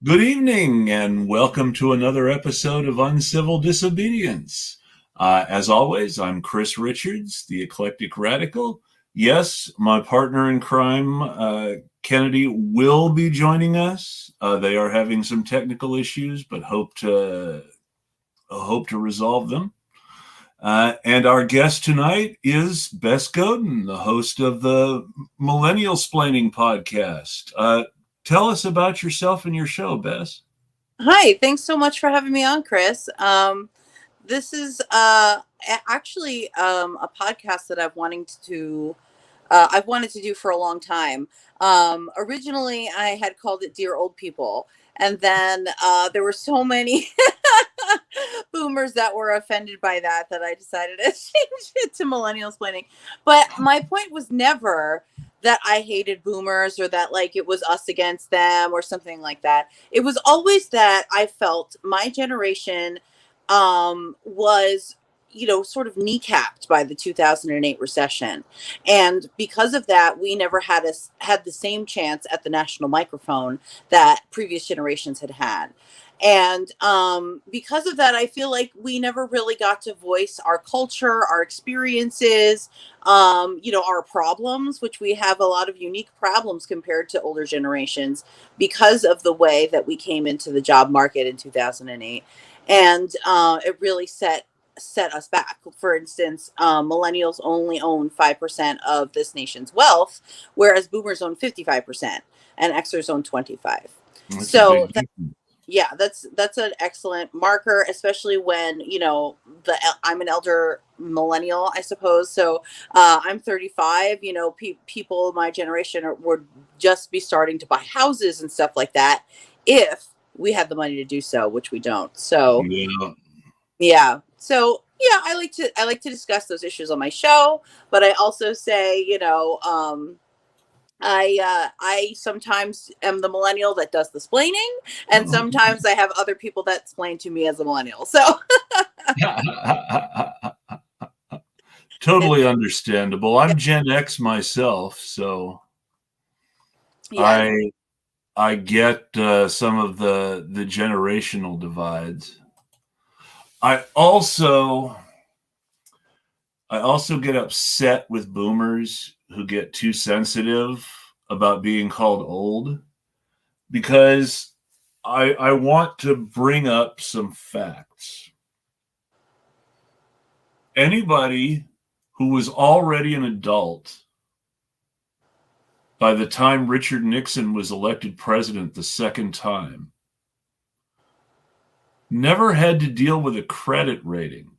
Good evening, and welcome to another episode of Uncivil Disobedience. As always, I'm Chris Richards, the Eclectic Radical. Yes, my partner in crime, Kennedy, will be joining us. They are having some technical issues, but hope to resolve them. And our guest tonight is Bess Goden, the host of the Millennialsplaining podcast. Tell us about yourself and your show, Bess. Hi, thanks so much for having me on, Chris. This is actually a podcast that I've wanted to do for a long time. Originally, I had called it "Dear Old People," and then there were so many boomers that were offended by that I decided to change it to Millennialsplaining. But my point was never that I hated boomers or that like it was us against them or something like that. It was always that I felt my generation was sort of kneecapped by the 2008 recession, and because of that we never had the same chance at the national microphone that previous generations had. And because of that, I feel like we never really got to voice our culture, our experiences, our problems, which we have a lot of unique problems compared to older generations because of the way that we came into the job market in 2008. And it really set us back. For instance, millennials only own 5% of this nation's wealth, whereas boomers own 55% and Xers own 25. That's a So big yeah, that's an excellent marker, especially when I'm an elder millennial, I suppose. So I'm 35. People my generation would just be starting to buy houses and stuff like that if we had the money to do so, which we don't. So yeah. yeah. So yeah, I like to discuss those issues on my show, but I also say, I sometimes am the millennial that does the splaining, and sometimes I have other people that explain to me as a millennial. So Totally it's understandable. I'm Gen X myself, so yeah, I get some of the generational divides. I also I also get upset with boomers who get too sensitive about being called old because I want to bring up some facts. Anybody who was already an adult by the time Richard Nixon was elected president the second time never had to deal with a credit rating.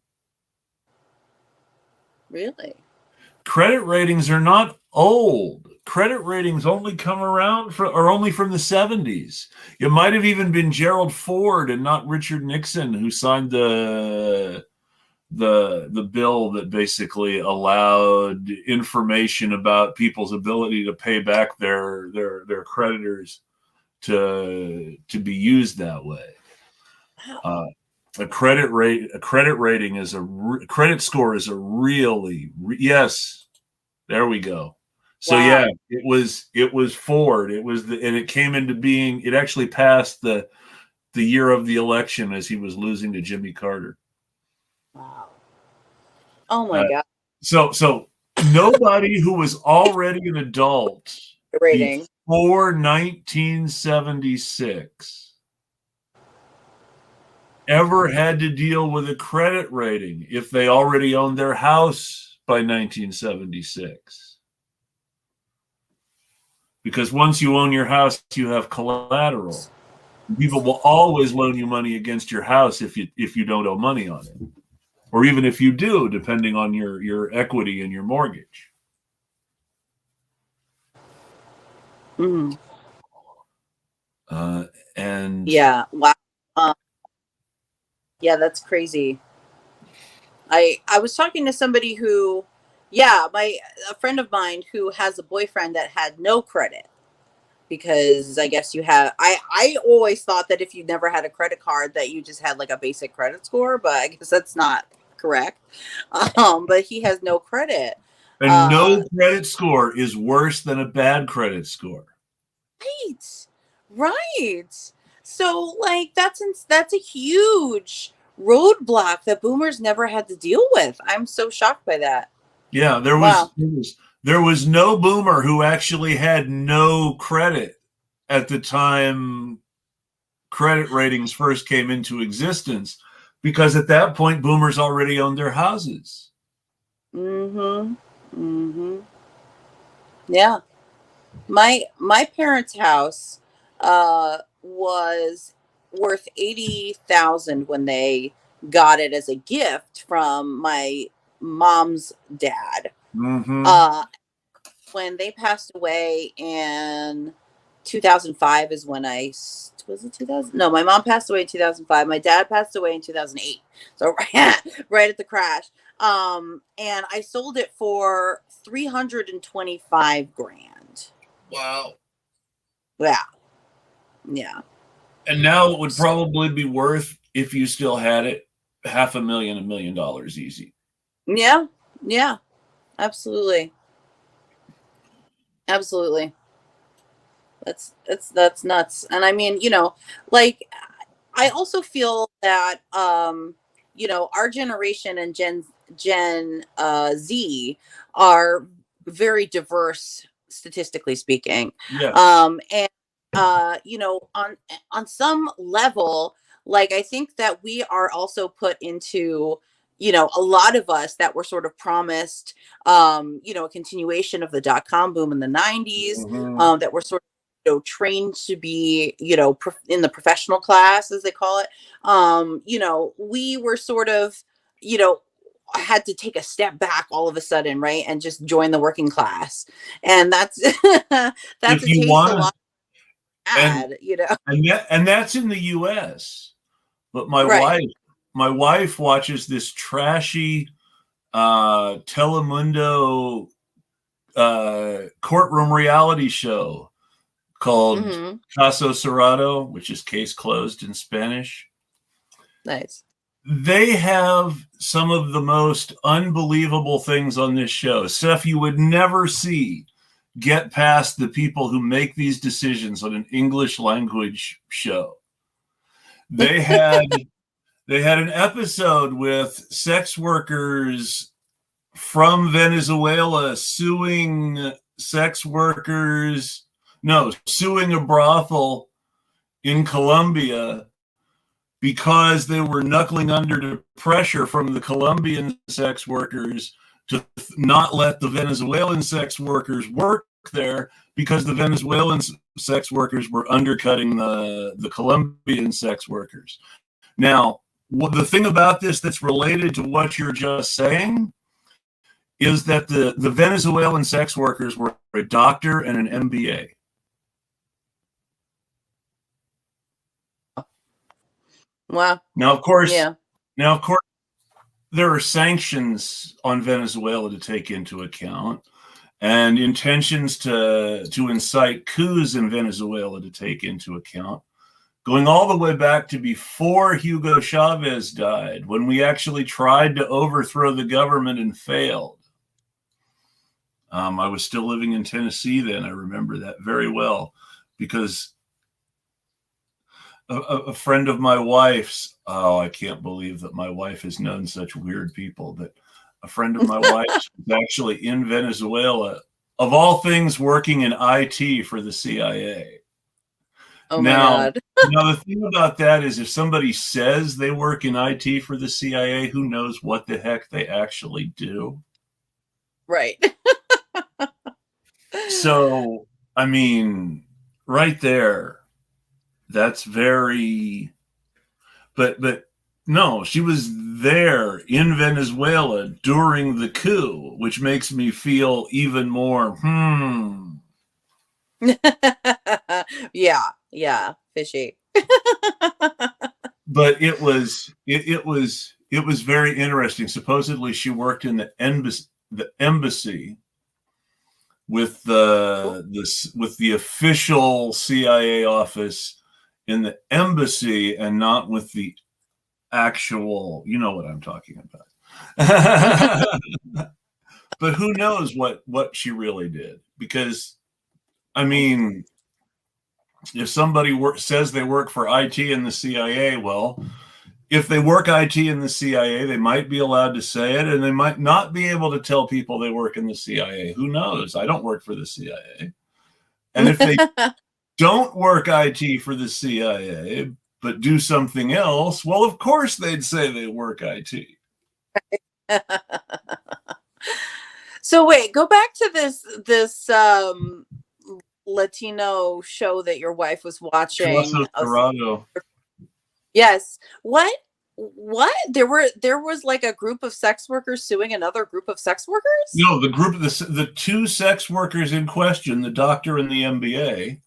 really. Credit ratings are not old. Credit ratings only come around only from the 70s. It might have even been Gerald Ford and not Richard Nixon who signed the bill that basically allowed information about people's ability to pay back their creditors to be used that way. Uh, a credit rating is credit score is a yes. There we go. So Wow. yeah, it was Ford. And it came into being. It actually passed the year of the election as he was losing to Jimmy Carter. Wow. Oh Uh, my God. so nobody who was already an adult Rating. before 1976 ever had to deal with a credit rating if they already owned their house by 1976. Because once you own your house, you have collateral. People will always loan you money against your house if you don't owe money on it, or even if you do, depending on your equity and your mortgage. Mm. Uh, and Yeah. Wow. Um, yeah, that's crazy. I was talking to somebody who, yeah, my a friend of mine who has a boyfriend that had no credit because I guess you have I always thought that if you never had a credit card that you just had like a basic credit score, but I guess that's not correct. But he has no credit. no credit score is worse than a bad credit score. Right. Right. So like that's a huge roadblock that boomers never had to deal with. I'm so shocked by that. Yeah, Wow. there was no boomer who actually had no credit at the time credit ratings first came into existence, because at that point boomers already owned their houses. Mhm. Mhm. Yeah. My parents' house was worth 80,000 when they got it as a gift from my mom's dad. Mm-hmm. Uh when they passed away in 2005 is when was it 2000? No, my mom passed away in 2005. My dad passed away in 2008. So right at the crash. And I sold it for 325 grand. Wow. Yeah. Yeah. And now it would So, probably be worth, if you still had it, $500,000, $1 million easy. yeah. Yeah. Absolutely. Absolutely. That's nuts. And I mean, like I also feel that our generation and Gen Z are very diverse statistically speaking. Yes. And on some level, like I think that we are also put into a lot of us that were sort of promised a continuation of the dot-com boom in the 90s, Mm-hmm. that were sort of trained to be in the professional class as they call it. We were sort of you know had to take a step back all of a sudden, right, and just join the working class, and that's that's If a you taste a want lot to, and bad. and that's in the U.S. But Right. my wife watches this trashy Telemundo courtroom reality show called Hmm. Caso Cerrado, which is case closed in Spanish. Nice. They have some of the most unbelievable things on this show, stuff you would never see get past the people who make these decisions on an English language show. They had they had an episode with sex workers from Venezuela suing sex workers, no, suing a brothel in Colombia because they were knuckling under to pressure from the Colombian sex workers to not let the Venezuelan sex workers work there, because the Venezuelan sex workers were undercutting the Colombian sex workers. Now, the thing about this that's related to what you're just saying is that the Venezuelan sex workers were a doctor and an MBA. Wow. Now, of course, Yeah. now of course, there are sanctions on Venezuela to take into account, and intentions to incite coups in Venezuela to take into account, going all the way back to before Hugo Chavez died, when we actually tried to overthrow the government and failed. I was still living in Tennessee then. I remember that very well, because a friend of my wife's, oh, I can't believe that my wife has known such weird people, but a friend of my wife's was actually in Venezuela, of all things, working in IT for the CIA. Oh my Now, God. now the thing about that is, if somebody says they work in IT for the CIA, who knows what the heck they actually do? Right. So, I mean, right there, that's very, but no, she was there in Venezuela during the coup, which makes me feel even more Yeah. Yeah. Fishy. but it was very interesting. Supposedly she worked in the embassy with the official CIA office in the embassy, and not with the actual, you know what I'm talking about. But who knows what she really did, because I mean, if somebody says they work for IT in the CIA, well, if they work IT in the CIA, they might be allowed to say it, and they might not be able to tell people they work in the CIA. Who knows? I don't work for the CIA. And if they don't work IT for the CIA, but do something else, well, of course they'd say they work IT. So wait, go back to this Latino show that your wife was watching. Dorado. Yes. What? There was like a group of sex workers suing another group of sex workers? No, the two sex workers in question, the doctor and the MBA,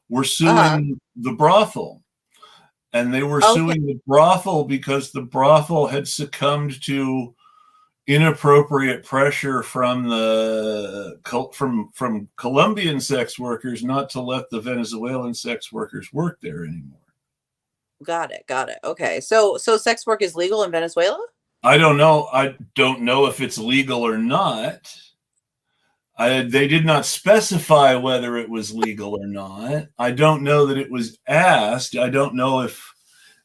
were suing the brothel. And they were suing the brothel because the brothel had succumbed to inappropriate pressure from from Colombian sex workers not to let the Venezuelan sex workers work there anymore. Got it. Okay. So sex work is legal in Venezuela? I don't know. I don't know if it's legal or not. They did not specify whether it was legal or not. I don't know that it was asked. I don't know if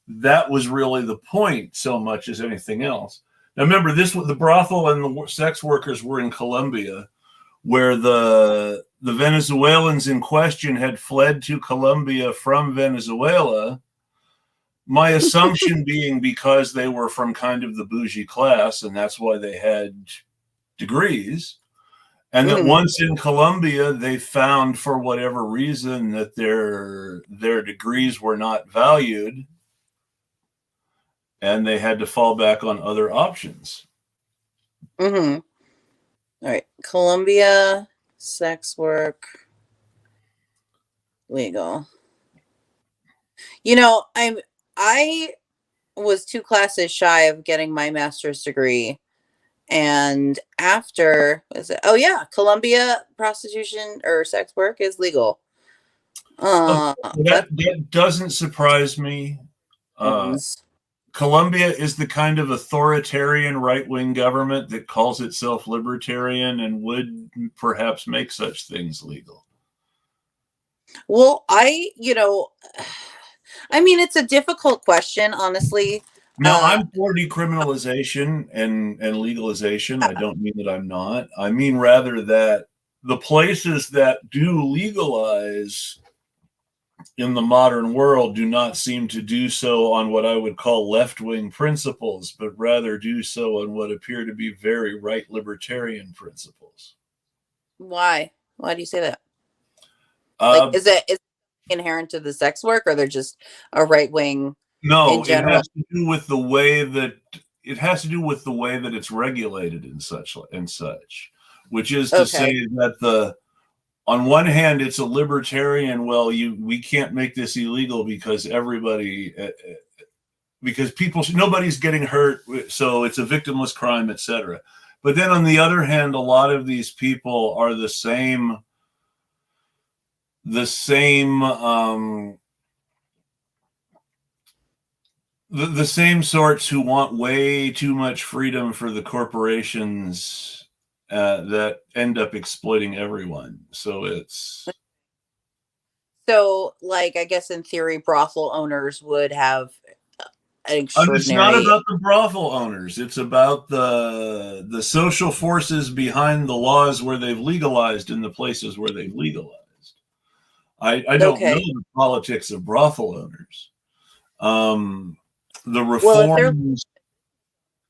that was really the point so much as anything else. Now, remember, the brothel and the sex workers were in Colombia, where the Venezuelans in question had fled to Colombia from Venezuela. My assumption being because they were from kind of the bougie class, and that's why they had degrees. And that once in Colombia, they found, for whatever reason, that their degrees were not valued, and they had to fall back on other options. All right. Colombia, sex work, legal. You know, I was 2 classes shy of getting my master's degree. And after, Colombia, prostitution or sex work is legal. That doesn't surprise me. Colombia is the kind of authoritarian right-wing government that calls itself libertarian and would perhaps make such things legal. Well, it's a difficult question, honestly. Now, I'm for decriminalization and legalization. I don't mean that I'm not. I mean rather that the places that do legalize in the modern world do not seem to do so on what I would call left-wing principles, but rather do so on what appear to be very right libertarian principles. Why? Why do you say that? Is it inherent to the sex work, or they're just a right-wing? No, it has to do with the way that it's regulated and such, which is to say that on one hand, it's a libertarian. Well, we can't make this illegal because nobody's getting hurt, so it's a victimless crime, etc. But then on the other hand, a lot of these people are the same sorts who want way too much freedom for the corporations that end up exploiting everyone. So I guess in theory, brothel owners would have an extraordinary. It's not about the brothel owners. It's about the social forces behind the laws where they've legalized in the places where they've legalized. I don't know the politics of brothel owners. The reforms.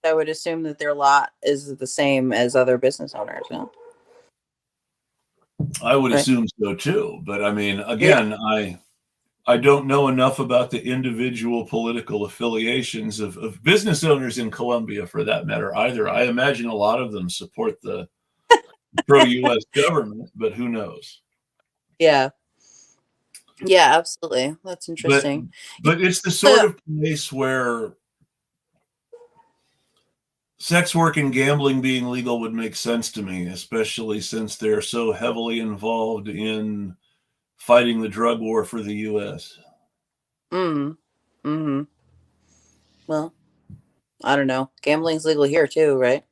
I would assume that their lot is the same as other business owners. No? I would assume so too, but I mean, again, I don't know enough about the individual political affiliations of business owners in Colombia, for that matter, either. I imagine a lot of them support the pro-U.S. government, but who knows? Yeah. Yeah, absolutely. That's interesting. But it's the sort of place where sex work and gambling being legal would make sense to me, especially since they're so heavily involved in fighting the drug war for the U.S. Well, I don't know. Gambling's legal here too, right?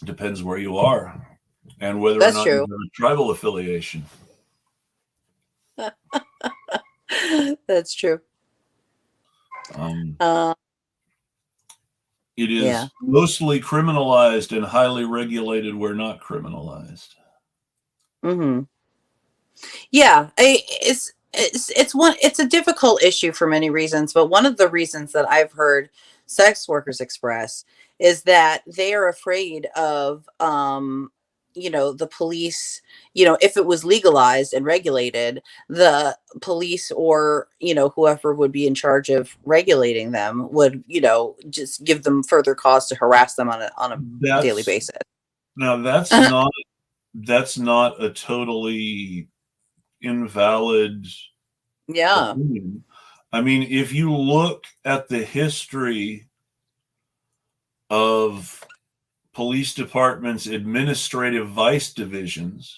Depends where you are and whether or not you have a tribal affiliation. That's true. Um, Uh, it yeah. is mostly criminalized and highly regulated where not criminalized. Mm-hmm. Yeah, it's a difficult issue for many reasons, but one of the reasons that I've heard sex workers express is that they are afraid of the police, if it was legalized and regulated, the police or, whoever would be in charge of regulating them would, just give them further cause to harass them on a daily That's basis. now that's not a totally invalid Yeah. opinion. I mean, if you look at the history of police departments' administrative vice divisions,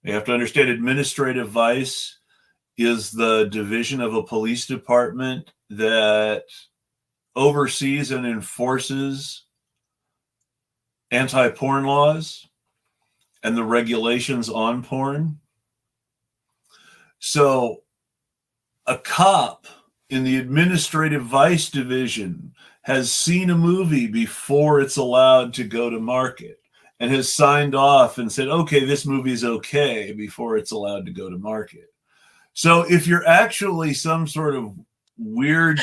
you have to understand administrative vice is the division of a police department that oversees and enforces anti-porn laws and the regulations on porn. So a cop in the administrative vice division has seen a movie before it's allowed to go to market and has signed off and said, okay, this movie's okay before it's allowed to go to market. So if you're actually some sort of weird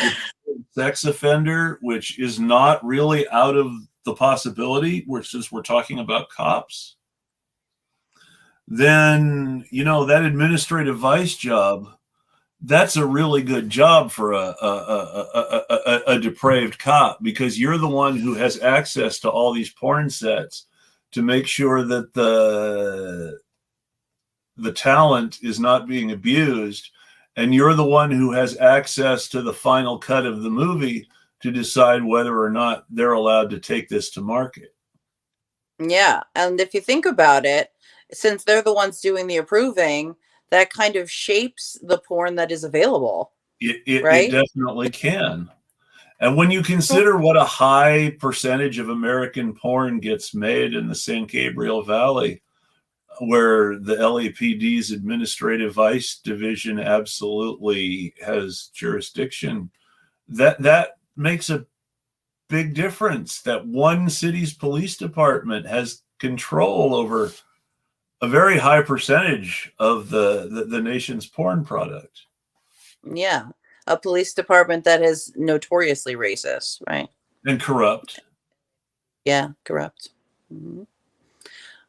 sex offender, which is not really out of the possibility, since we're talking about cops, then, that administrative vice job, that's a really good job for a depraved cop, because you're the one who has access to all these porn sets to make sure that the talent is not being abused, and you're the one who has access to the final cut of the movie to decide whether or not they're allowed to take this to market. Yeah, and if you think about it, since they're the ones doing the approving, that kind of shapes the porn that is available, It right? definitely can. And when you consider what a high percentage of American porn gets made in the San Gabriel Valley, where the LAPD's administrative vice division absolutely has jurisdiction, that makes a big difference. That one city's police department has control over a very high percentage of the nation's porn product. Yeah, a police department that is notoriously racist, right? And corrupt. Yeah, corrupt. Mhm.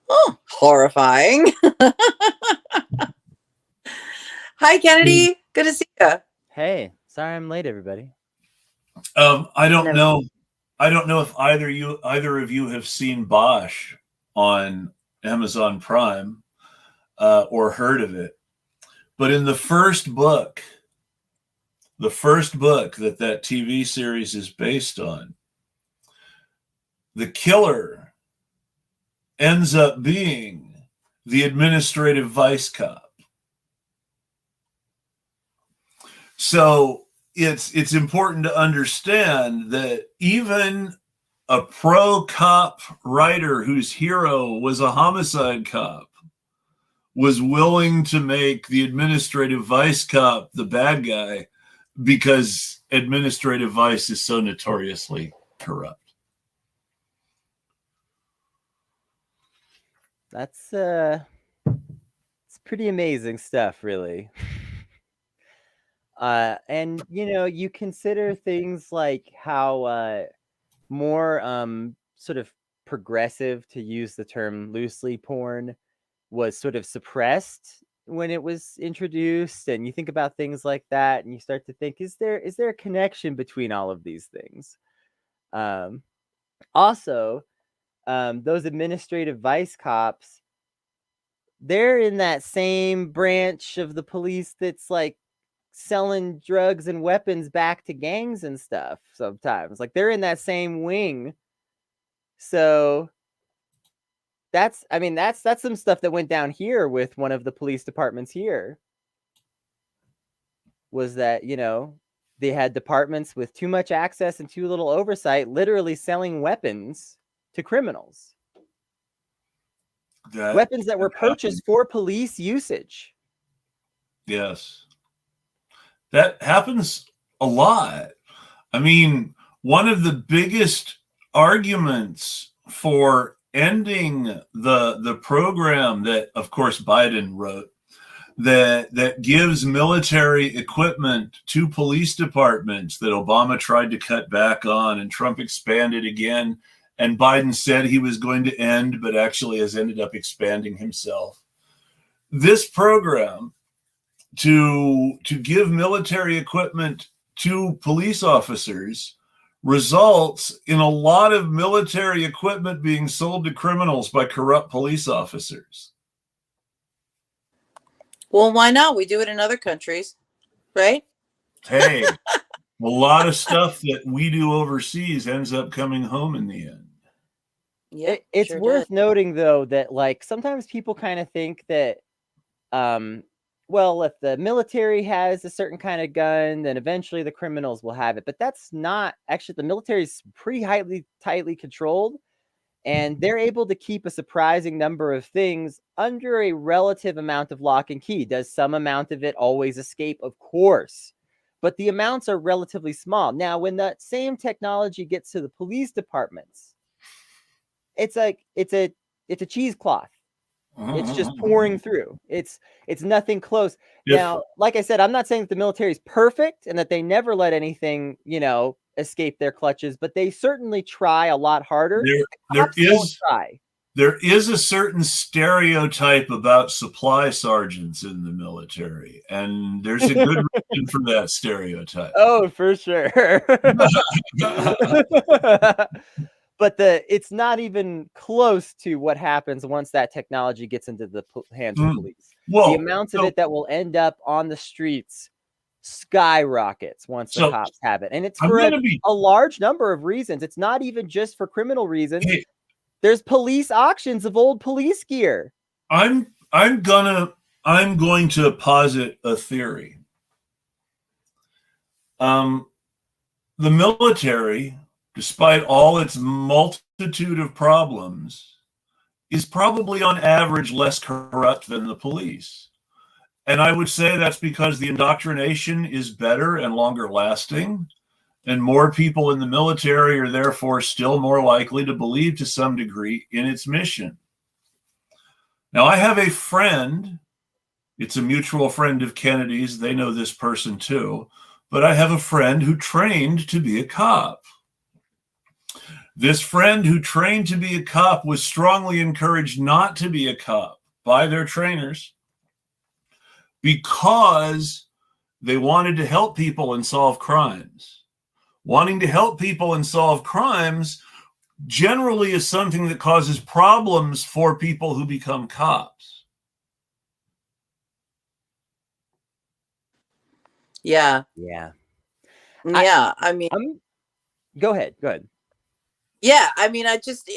Oh, horrifying. Hi, Kennedy. Good to see you. Hey, sorry I'm late, everybody. I don't No. know. I don't know if either of you have seen Bosch on Amazon Prime or heard of it. But in the first book that TV series is based on, the killer ends up being the administrative vice cop. So it's important to understand that even a pro cop writer whose hero was a homicide cop was willing to make the administrative vice cop the bad guy because administrative vice is so notoriously corrupt. That's it's pretty amazing stuff, really. And you consider things like how more sort of progressive, to use the term loosely, porn was sort of suppressed when it was introduced, and you think about things like that, and you start to think, is there a connection between all of these things? Also, those administrative vice cops, they're in that same branch of the police that's like selling drugs and weapons back to gangs and stuff sometimes. Like, they're in that same wing. So that's some stuff that went down here with one of the police departments here. Was that, they had departments with too much access and too little oversight, literally selling weapons to criminals. Weapons that were purchased for police usage. Yes. That happens a lot. I mean, one of the biggest arguments for ending the program that, of course, Biden wrote, that gives military equipment to police departments that Obama tried to cut back on and Trump expanded again, and Biden said he was going to end, but actually has ended up expanding himself. This program to give military equipment to police officers results in a lot of military equipment being sold to criminals by corrupt police officers. Well, why not? We do it in other countries, right? Hey, a lot of stuff that we do overseas ends up coming home in the end. Yeah, It's sure worth did. noting, though, that like sometimes people kind of think that, well, if the military has a certain kind of gun, then eventually the criminals will have it. But that's not actually, the military is pretty tightly controlled, and they're able to keep a surprising number of things under a relative amount of lock and key. Does some amount of it always escape? Of course. But the amounts are relatively small. Now, when that same technology gets to the police departments, it's like it's a cheesecloth. It's just pouring through. It's nothing close. Now, like I said, I'm not saying that the military is perfect and that they never let anything, escape their clutches, but they certainly try a lot harder. There is a certain stereotype about supply sergeants in the military, and there's a good reason for that stereotype. Oh, for sure. But it's not even close to what happens once that technology gets into the hands of police. The amounts of it that will end up on the streets skyrockets once the cops have it. And it's for a large number of reasons. It's not even just for criminal reasons. Hey, there's police auctions of old police gear. I'm going to posit a theory. The military, despite all its multitude of problems, is probably on average less corrupt than the police. And I would say that's because the indoctrination is better and longer lasting, and more people in the military are therefore still more likely to believe to some degree in its mission. Now, I have a friend, it's a mutual friend of Kennedy's, they know this person too, but I have a friend who trained to be a cop. This friend who trained to be a cop was strongly encouraged not to be a cop by their trainers because they wanted to help people and solve crimes. Wanting to help people and solve crimes generally is something that causes problems for people who become cops. Yeah. I mean, go ahead. Yeah, I mean, I just,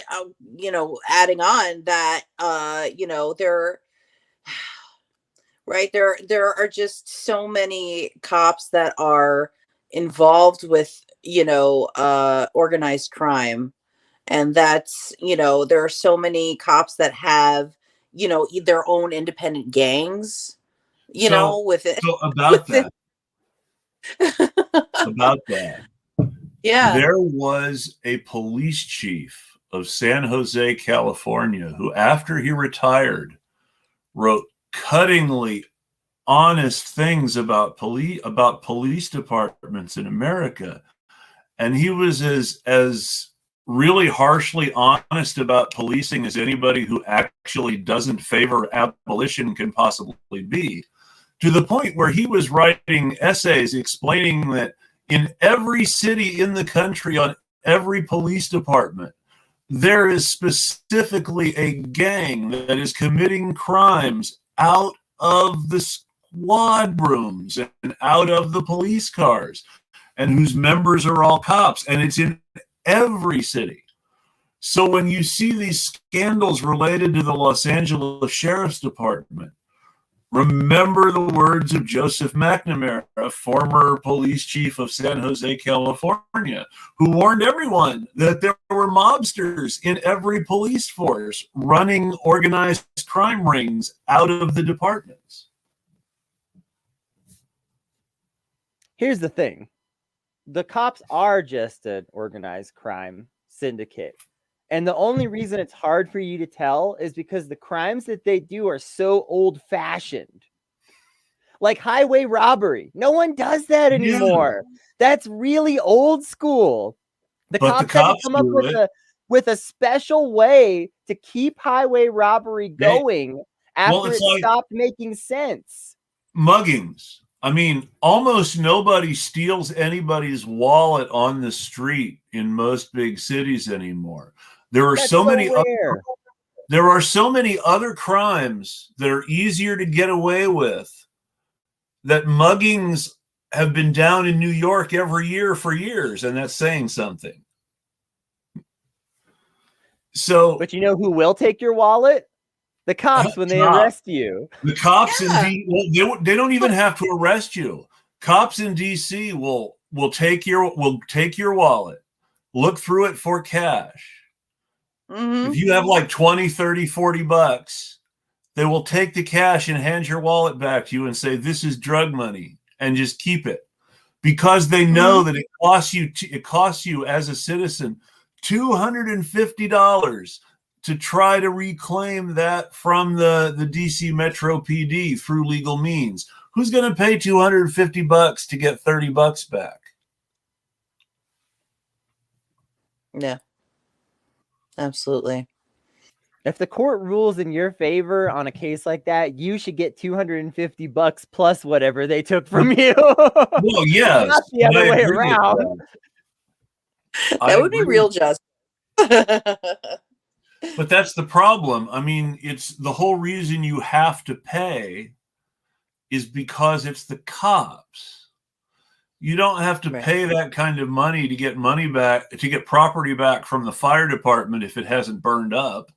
adding on that, there are just so many cops that are involved with, organized crime. And that's, there are so many cops that have, their own independent gangs, with it. So about that. Yeah. There was a police chief of San Jose, California, who, after he retired, wrote cuttingly honest things about police departments in America. And he was as really harshly honest about policing as anybody who actually doesn't favor abolition can possibly be, to the point where he was writing essays explaining that in every city in the country, on every police department, there is specifically a gang that is committing crimes out of the squad rooms and out of the police cars, and whose members are all cops. And it's in every city. So when you see these scandals related to the Los Angeles Sheriff's Department, remember the words of Joseph McNamara, former police chief of San Jose, California, who warned everyone that there were mobsters in every police force running organized crime rings out of the departments. Here's the thing. The cops are just an organized crime syndicate. And the only reason it's hard for you to tell is because the crimes that they do are so old-fashioned. Like highway robbery. No one does that anymore. Yeah. That's really old school. The cops had to come up with a special way to keep highway robbery going after it stopped making sense. Muggings. I mean, almost nobody steals anybody's wallet on the street in most big cities anymore. There are so many other crimes that are easier to get away with, that muggings have been down in New York every year for years, and that's saying something. So, but you know who will take your wallet? The cops when they arrest you. The cops they don't even have to arrest you. Cops in DC will take your wallet, look through it for cash. If you have like 20, 30, 40 bucks, they will take the cash and hand your wallet back to you and say, this is drug money, and just keep it, because they know that it costs you as a citizen $250 to try to reclaim that from the DC Metro PD through legal means. Who's going to pay $250 to get $30 back? Yeah, absolutely. If the court rules in your favor on a case like that, you should get $250 plus whatever they took from you. Well, yes. Not the other way around. That would be real justice. But that's the problem. I mean, it's the whole reason you have to pay is because it's the cops. You don't have to pay that kind of money to get money back, to get property back from the fire department if it hasn't burned up.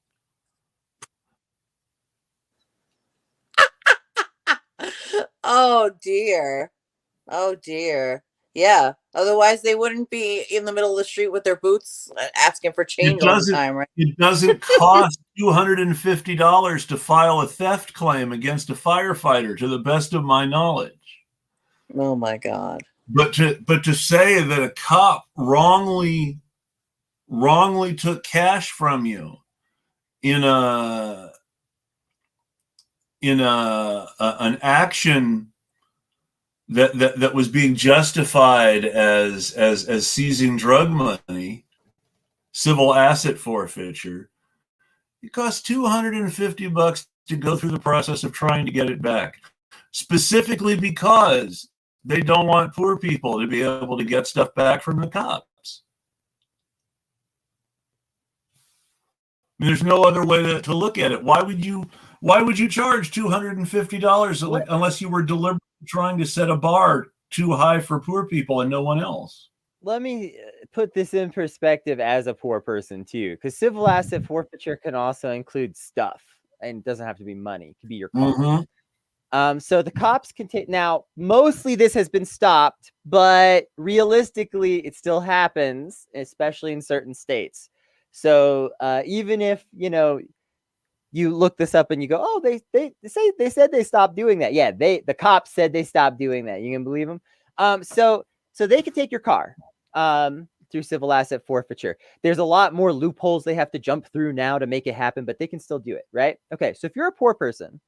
Oh dear. Oh dear. Yeah. Otherwise they wouldn't be in the middle of the street with their boots asking for change all the time, right? It doesn't cost $250 to file a theft claim against a firefighter, to the best of my knowledge. Oh my God. But to say that a cop wrongly took cash from you in an action that was being justified as seizing drug money, civil asset forfeiture, it costs $250 to go through the process of trying to get it back, specifically because they don't want poor people to be able to get stuff back from the cops. I mean, there's no other way to look at it. Why would you charge $250 unless you were deliberately trying to set a bar too high for poor people and no one else? Let me put this in perspective as a poor person too, because civil asset forfeiture can also include stuff, and it doesn't have to be money. It could be your car. So the cops can take, now mostly this has been stopped, but realistically it still happens, especially in certain states. So even if, you look this up and you go, oh, they said they stopped doing that. Yeah, the cops said they stopped doing that. You can believe them. So they can take your car through civil asset forfeiture. There's a lot more loopholes they have to jump through now to make it happen, but they can still do it, right? Okay, so if you're a poor person,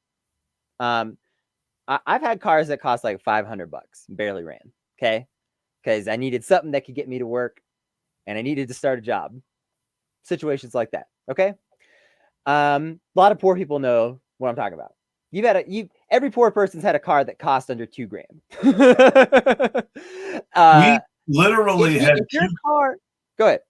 I've had cars that cost like $500, barely ran, okay? Because I needed something that could get me to work, and I needed to start a job. Situations like that, okay? A lot of poor people know what I'm talking about. Every poor person's had a car that cost under $2,000. We literally had your car. Go ahead.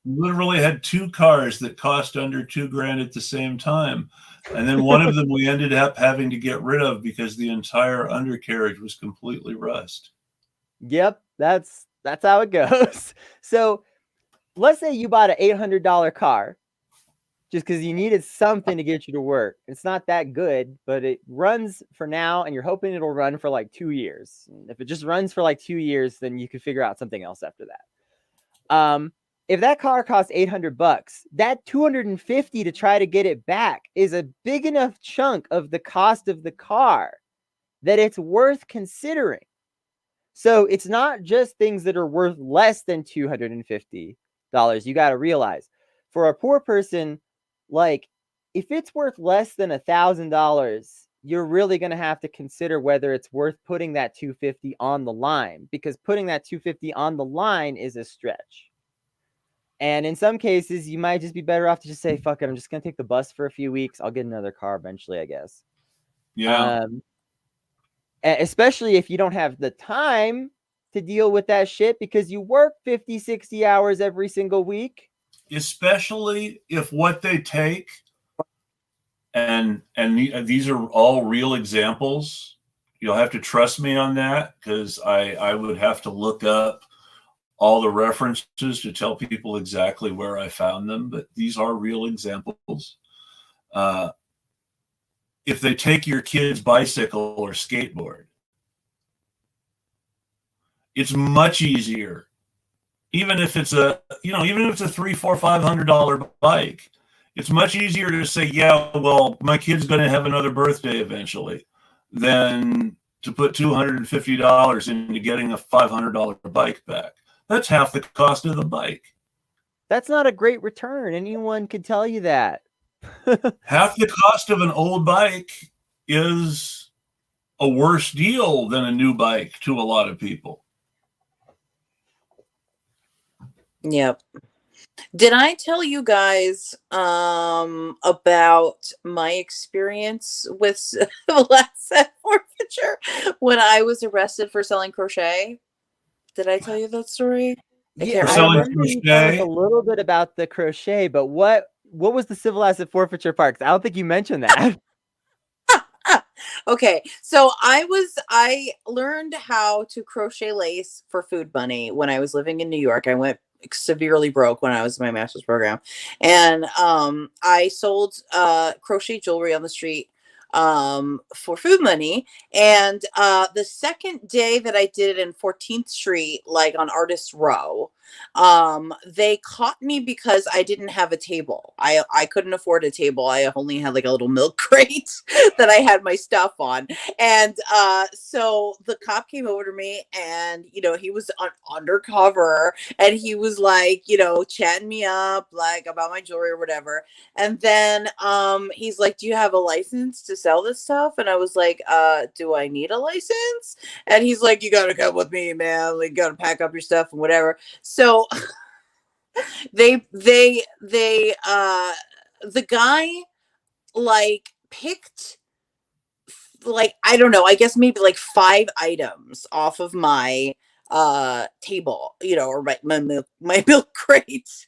Literally had two cars that cost under $2,000 at the same time, and then one of them we ended up having to get rid of because the entire undercarriage was completely rust. Yep, that's how it goes. So let's say you bought an $800 car just because you needed something to get you to work. It's not that good, but it runs for now, and you're hoping it'll run for like 2 years. If it just runs for like 2 years, then you could figure out something else after that. If that car costs $800, that $250 to try to get it back is a big enough chunk of the cost of the car that it's worth considering. So it's not just things that are worth less than $250. You got to realize, for a poor person, like, if it's worth less than $1,000, you're really going to have to consider whether it's worth putting that $250 on the line, because putting that $250 on the line is a stretch. And in some cases, you might just be better off to just say, fuck it, I'm just going to take the bus for a few weeks. I'll get another car eventually, I guess. Yeah. Especially if you don't have the time to deal with that shit because you work 50, 60 hours every single week. Especially if what they take, and these are all real examples. You'll have to trust me on that, because I would have to look up all the references to tell people exactly where I found them, but these are real examples. If they take your kid's bicycle or skateboard, it's much easier. Even if it's a $300, $400, $500 bike, it's much easier to say, yeah, well, my kid's going to have another birthday eventually, than to put $250 into getting a $500 bike back. That's half the cost of the bike. That's not a great return. Anyone could tell you that. Half the cost of an old bike is a worse deal than a new bike to a lot of people. Yep. Did I tell you guys about my experience with civil asset forfeiture when I was arrested for selling crochet? Did I tell you that story? Yeah, For I selling remember you telling us crochet? a little bit about the crochet, but what was the civil asset forfeiture part? 'Cause I don't think you mentioned that. Okay, so I learned how to crochet lace for food money when I was living in New York. I went severely broke when I was in my master's program, and I sold crochet jewelry on the street for food money. And the second day that I did it in 14th Street, like on Artist Row, they caught me because I didn't have a table. I couldn't afford a table. I only had like a little milk crate that I had my stuff on. And so the cop came over to me, and he was undercover, and he was like, chatting me up like about my jewelry or whatever. And then he's like, do you have a license to sell this stuff? And I was like, do I need a license? And he's like, you gotta come with me, man. Like, you gotta pack up your stuff and whatever. So the guy like picked, like, I don't know, I guess maybe like 5 items off of my table, or my milk crate.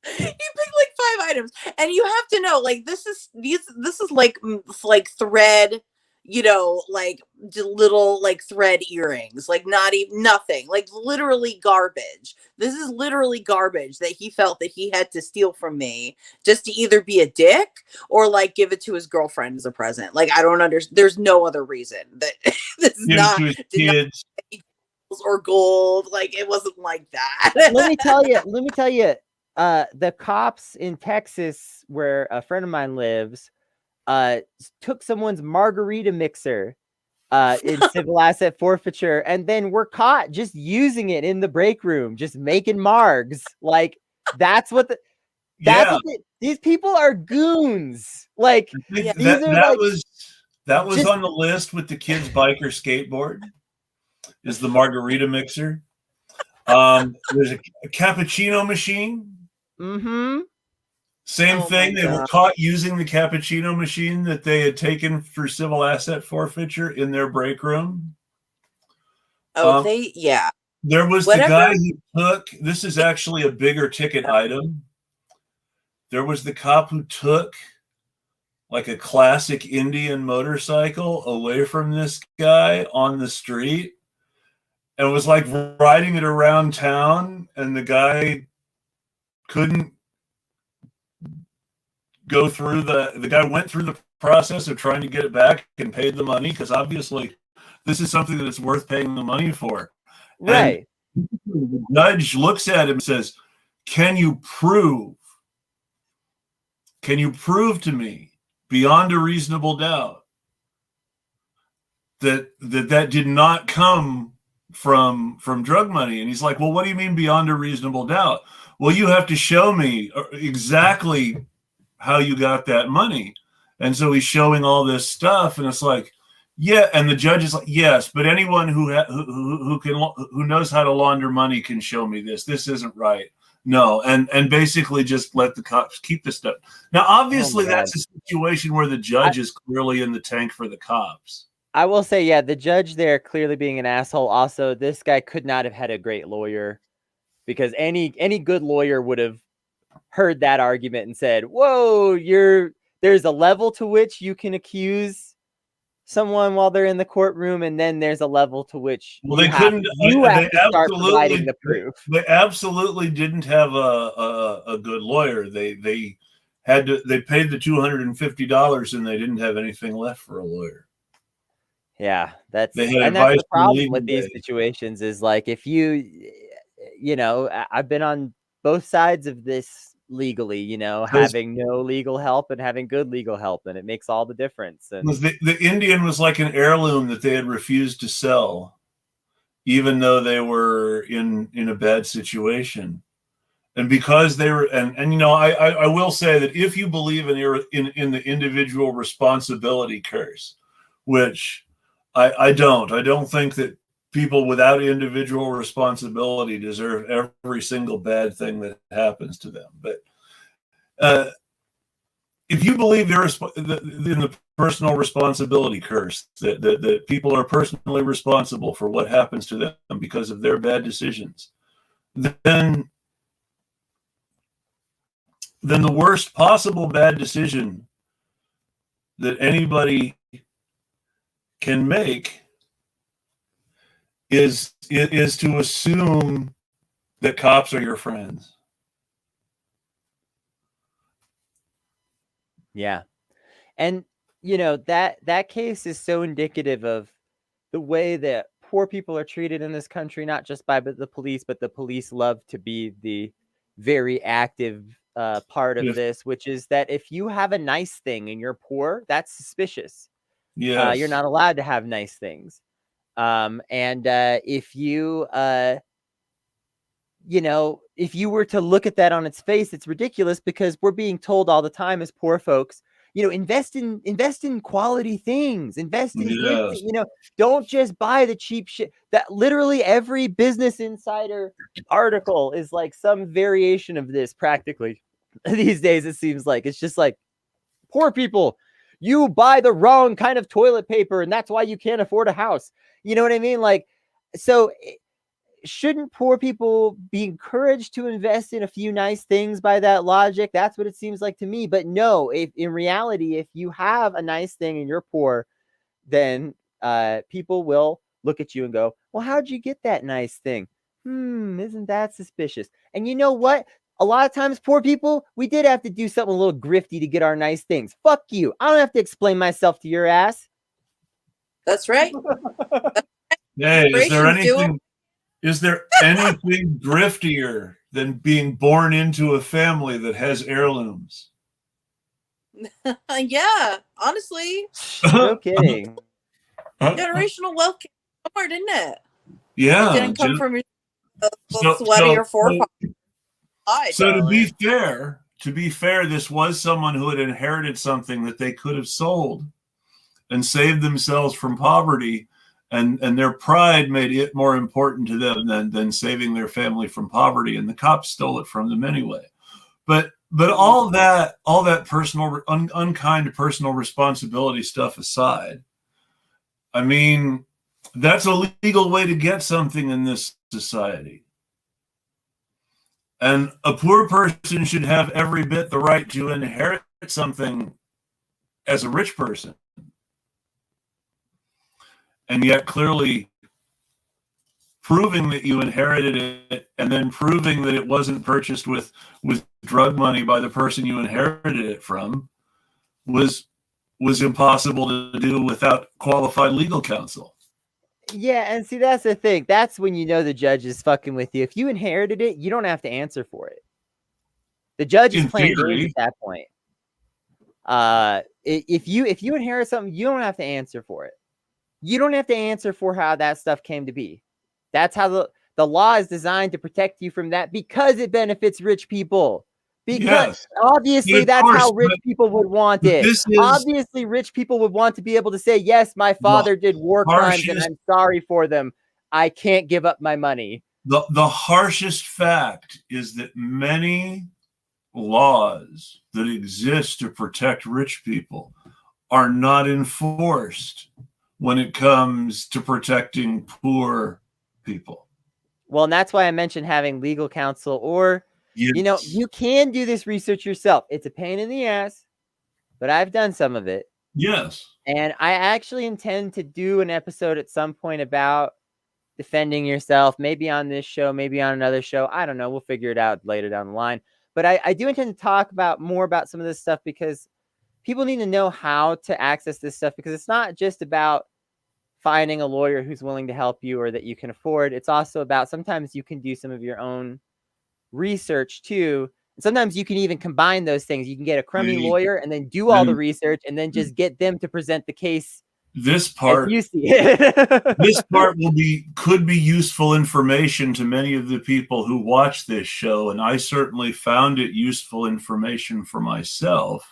He picked like 5 items, and you have to know, like, this is like thread, like little like thread earrings, like not even nothing, like literally garbage. This is literally garbage that he felt that he had to steal from me just to either be a dick or like give it to his girlfriend as a present. Like, I don't understand. There's no other reason that this is Give it to his kids. or gold. Like, it wasn't like that. Let me tell you, the cops in Texas, where a friend of mine lives, took someone's margarita mixer in civil asset forfeiture, and then were caught just using it in the break room, just making margs. Like, that's what these people are goons. Like, Yeah. that was on the list with the kids' bike or skateboard, is the margarita mixer. There's a cappuccino machine. Mm-hmm. Same thing. They were caught using the cappuccino machine that they had taken for civil asset forfeiture in their break room. Yeah. There was the guy who took, this is actually a bigger ticket item. There was the cop who took like a classic Indian motorcycle away from this guy on the street and was like riding it around town, and the guy couldn't go through the guy went through the process of trying to get it back and paid the money, because obviously this is something that it's worth paying the money for. Right. And the judge looks at him and says, can you prove to me beyond a reasonable doubt that did not come from drug money. And he's like, well, what do you mean beyond a reasonable doubt? Well, you have to show me exactly how you got that money. And so he's showing all this stuff, and it's like, yeah. And the judge is like, yes, but anyone who knows how to launder money can show me this. This isn't right. No, and basically just let the cops keep this stuff. Now, obviously, that's a situation where the judge is clearly in the tank for the cops. I will say, yeah, the judge there clearly being an asshole. Also, this guy could not have had a great lawyer, because any good lawyer would have heard that argument and said, whoa, there's a level to which you can accuse someone while they're in the courtroom, and then there's a level to which they couldn't. You have to start providing the proof. They absolutely didn't have a good lawyer. They paid the $250, and they didn't have anything left for a lawyer. Yeah, that's the problem with these situations is like, if I've been on both sides of this legally, having no legal help and having good legal help, and it makes all the difference. And the Indian was like an heirloom that they had refused to sell, even though they were in a bad situation. And because they were, I will say that if you believe in the individual responsibility curse, which I don't think that people without individual responsibility deserve every single bad thing that happens to them. But if you believe in the personal responsibility curse, that people are personally responsible for what happens to them because of their bad decisions, then the worst possible bad decision that anybody can make is to assume that cops are your friends. Yeah. And that case is so indicative of the way that poor people are treated in this country, not just by the police, but the police love to be the very active part of this, which is that if you have a nice thing and you're poor, that's suspicious. Yes. You're not allowed to have nice things. If you were to look at that on its face, it's ridiculous, because we're being told all the time as poor folks, invest in quality things, invest in good things, don't just buy the cheap shit. That literally every Business Insider article is like some variation of this practically these days. It seems like it's just like, poor people, you buy the wrong kind of toilet paper, and that's why you can't afford a house. You know what I mean? Like, so shouldn't poor people be encouraged to invest in a few nice things by that logic? That's what it seems like to me. But no, if in reality, if you have a nice thing and you're poor, then people will look at you and go, well, how'd you get that nice thing? Isn't that suspicious? And you know what? A lot of times, poor people, we did have to do something a little grifty to get our nice things. Fuck you. I don't have to explain myself to your ass. That's right. Hey, is there anything griftier than being born into a family that has heirlooms? Yeah, honestly. No kidding. Generational wealth came somewhere, didn't it? Yeah. It didn't come from your sweaty or forefathers. So to be fair, this was someone who had inherited something that they could have sold and saved themselves from poverty, and their pride made it more important to them than saving their family from poverty, and the cops stole it from them anyway. But all that personal unkind personal responsibility stuff aside, I mean, that's a legal way to get something in this society. And a poor person should have every bit the right to inherit something as a rich person. And yet clearly proving that you inherited it and then proving that it wasn't purchased with drug money by the person you inherited it from was impossible to do without qualified legal counsel. Yeah, and see, that's the thing. That's when you know the judge is fucking with you. If you inherited it, you don't have to answer for it. The judge is playing games at that point. If you inherit something, you don't have to answer for it. You don't have to answer for how that stuff came to be. That's how the law is designed to protect you from that, because it benefits rich people. Because Yes. obviously that's how rich people would want it. This is Obviously, rich people would want to be able to say, yes, my father did war crimes and I'm sorry for them. I can't give up my money. The harshest fact is that many laws that exist to protect rich people are not enforced when it comes to protecting poor people. Well, and that's why I mentioned having legal counsel, or, Yes. you know, you can do this research yourself. It's a pain in the ass, but I've done some of it. Yes. And I actually intend to do an episode at some point about defending yourself, maybe on this show, maybe on another show. I don't know. We'll figure it out later down the line. But I do intend to talk more about some of this stuff, because people need to know how to access this stuff, because it's not just about finding a lawyer who's willing to help you or that you can afford. It's also about, sometimes you can do some of your own research too. And sometimes you can even combine those things. You can get a crummy lawyer and then do all the research and then just get them to present the case. This part, you see it. This part could be useful information to many of the people who watch this show, and I certainly found it useful information for myself.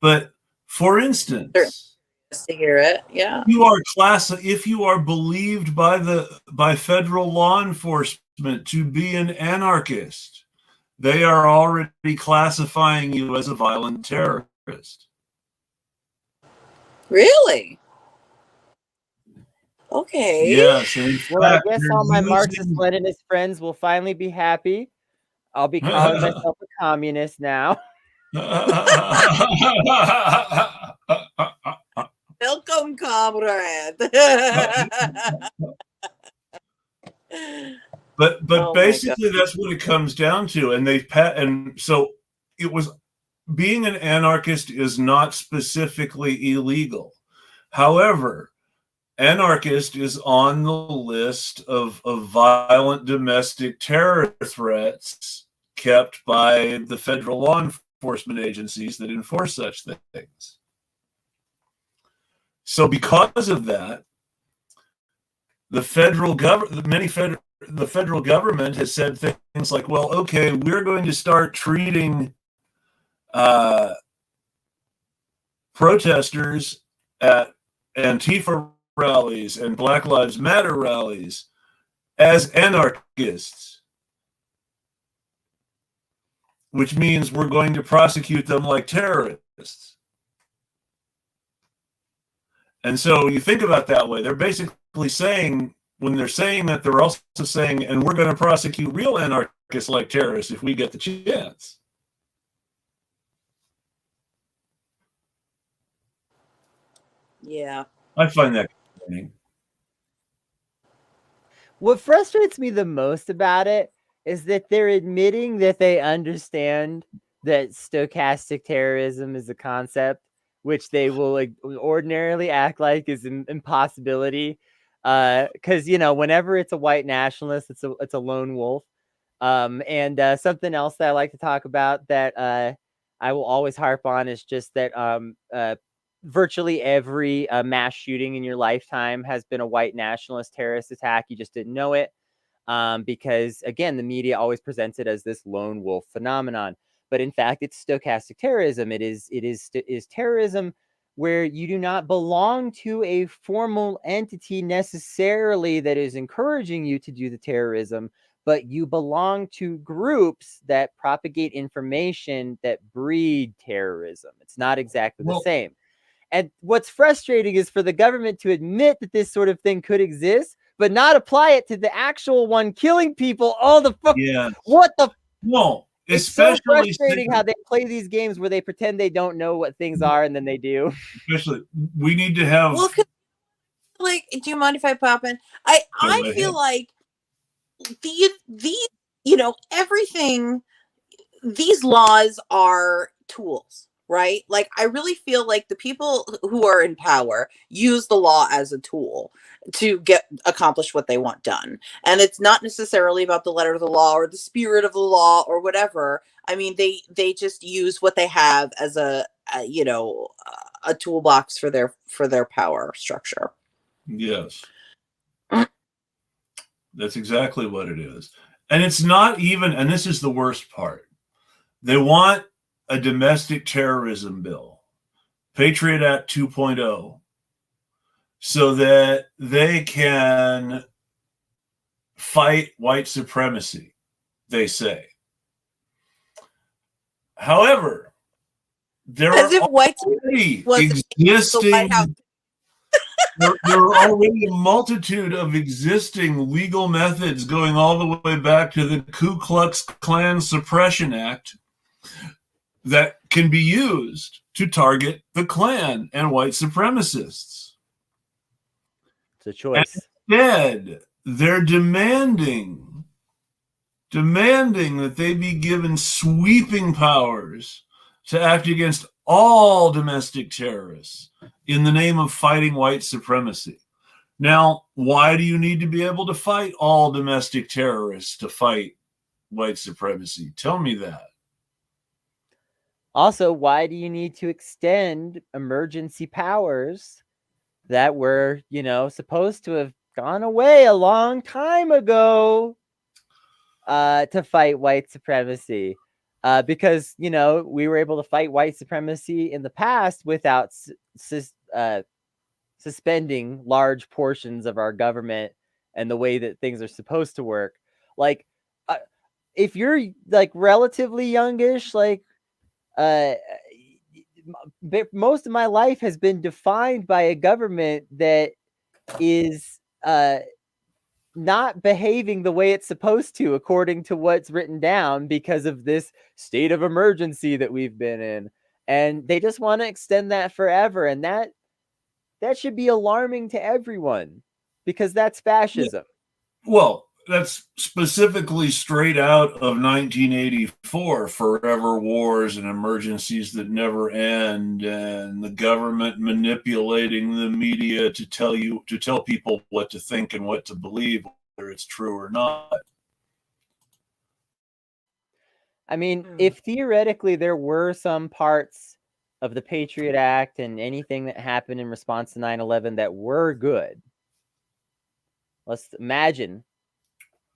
But for instance, to hear it, yeah. If you are believed by federal law enforcement to be an anarchist, they are already classifying you as a violent terrorist. Really? Okay. Yes. Well, I guess all my Marxist-Leninist friends will finally be happy. I'll be calling myself a communist now. Welcome, comrade. But basically, that's what it comes down to. And so it was, being an anarchist is not specifically illegal. However, anarchist is on the list of violent domestic terror threats kept by the federal law enforcement agencies that enforce such things. So because of that, the federal government has said things like, well, okay, we're going to start treating protesters at Antifa rallies and Black Lives Matter rallies as anarchists, which means we're going to prosecute them like terrorists. And so you think about that way, they're basically saying, when they're saying that, they're also saying, and we're going to prosecute real anarchists like terrorists if we get the chance. Yeah. I find that fascinating. What frustrates me the most about it is that they're admitting that they understand that stochastic terrorism is a concept, which they will ordinarily act like is an impossibility. Because, you know, whenever it's a white nationalist, it's a lone wolf. And something else that I like to talk about that I will always harp on is just that virtually every mass shooting in your lifetime has been a white nationalist terrorist attack. You just didn't know it, because, again, the media always presents it as this lone wolf phenomenon. But in fact, it's stochastic terrorism. It is terrorism where you do not belong to a formal entity necessarily that is encouraging you to do the terrorism, but you belong to groups that propagate information that breed terrorism. It's not exactly the same. And what's frustrating is for the government to admit that this sort of thing could exist, but not apply it to the actual one killing people. Oh, the fuck! Yeah. What the? No. It's so frustrating how they play these games where they pretend they don't know what things are and then they do. Especially, we need to have. Well, like, do you mind if I pop in? I feel like these, you know, everything. These laws are tools, right? Like, I really feel like the people who are in power use the law as a tool to accomplish what they want done. And it's not necessarily about the letter of the law or the spirit of the law or whatever. I mean, they just use what they have as a toolbox for their power structure. Yes. That's exactly what it is. And it's not even, and this is the worst part, they want a domestic terrorism bill, Patriot Act 2.0, so that they can fight white supremacy, they say. However, there As are if white already wasn't the White House. existing there are already a multitude of existing legal methods going all the way back to the Ku Klux Klan Suppression Act that can be used to target the Klan and white supremacists. It's a choice. Instead, they're demanding that they be given sweeping powers to act against all domestic terrorists in the name of fighting white supremacy. Now, why do you need to be able to fight all domestic terrorists to fight white supremacy? Tell me that. Also, why do you need to extend emergency powers that were, supposed to have gone away a long time ago to fight white supremacy? Because, we were able to fight white supremacy in the past without suspending large portions of our government and the way that things are supposed to work. Like, if you're like relatively youngish, like, most of my life has been defined by a government that is not behaving the way it's supposed to according to what's written down because of this state of emergency that we've been in, and they just want to extend that forever, and that should be alarming to everyone because that's fascism. Well, that's specifically straight out of 1984, forever wars and emergencies that never end, and the government manipulating the media to tell people what to think and what to believe, whether it's true or not. I mean, if theoretically there were some parts of the Patriot Act and anything that happened in response to 9/11 that were good, let's imagine,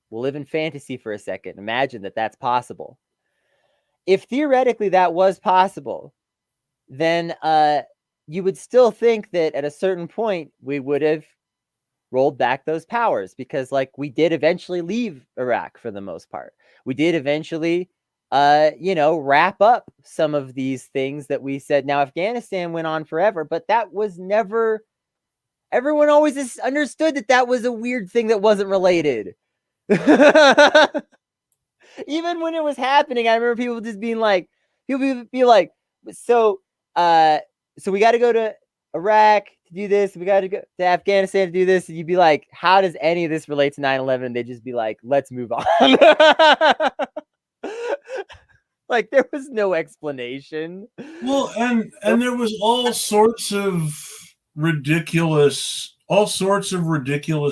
we'll live in fantasy for a second. Imagine that that's possible. If theoretically that was possible, then you would still think that at a certain point we would have rolled back those powers because, like, we did eventually leave Iraq for the most part. We did eventually, wrap up some of these things that we said. Now, Afghanistan went on forever, but that was never. Everyone always understood that was a weird thing that wasn't related. Even when it was happening, I remember people just being like, so we got to go to Iraq to do this. We got to go to Afghanistan to do this. And you'd be like, how does any of this relate to 9/11? They'd just be like, let's move on. Like, there was no explanation. Well, and there was all sorts of ridiculous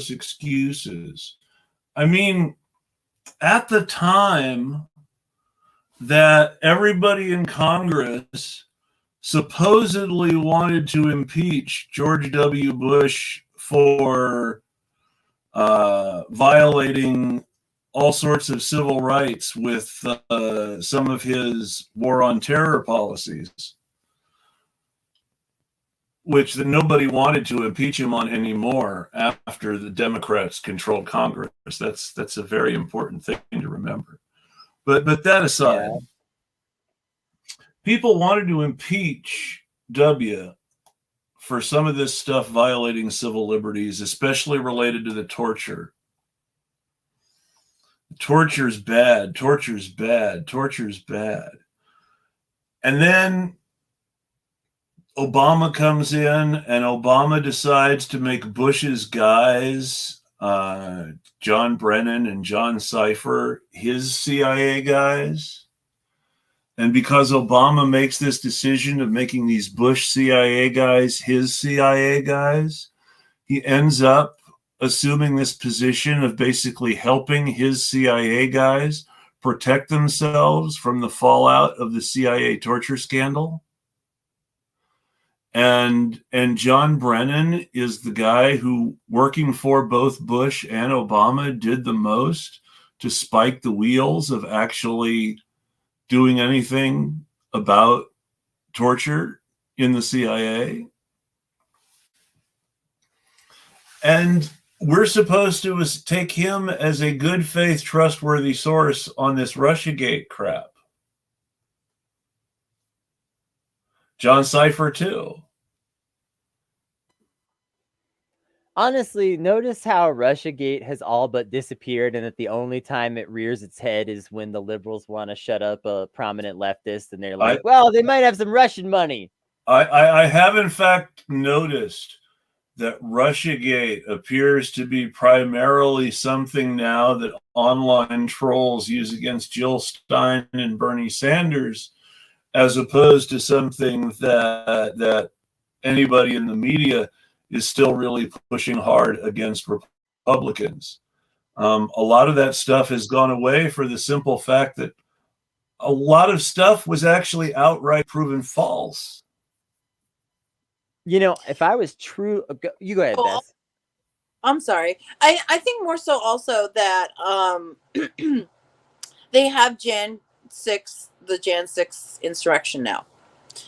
excuses. I mean, at the time that everybody in Congress supposedly wanted to impeach George W. Bush for violating all sorts of civil rights with some of his war on terror policies, which nobody wanted to impeach him on anymore after the Democrats controlled Congress. That's a very important thing to remember. But that aside, people wanted to impeach W for some of this stuff violating civil liberties, especially related to the torture. Torture's bad. Torture's bad. Torture's bad. And then Obama comes in, and Obama decides to make Bush's guys, John Brennan and John Cipher, his CIA guys. And because Obama makes this decision of making these Bush CIA guys his CIA guys, he ends up assuming this position of basically helping his CIA guys protect themselves from the fallout of the CIA torture scandal. And John Brennan is the guy who, working for both Bush and Obama, did the most to spike the wheels of actually doing anything about torture in the CIA. And we're supposed to take him as a good faith, trustworthy source on this Russiagate crap. John Cipher, too. Honestly, notice how Russiagate has all but disappeared, and that the only time it rears its head is when the liberals want to shut up a prominent leftist, and they're like, well, they might have some Russian money. I have, in fact, noticed that Russiagate appears to be primarily something now that online trolls use against Jill Stein and Bernie Sanders, as opposed to something that anybody in the media is still really pushing hard against Republicans. A lot of that stuff has gone away for the simple fact that a lot of stuff was actually outright proven false. You know, if I was true, you go ahead, Bess. I'm sorry. I think more so also that they have the Jan 6 insurrection now.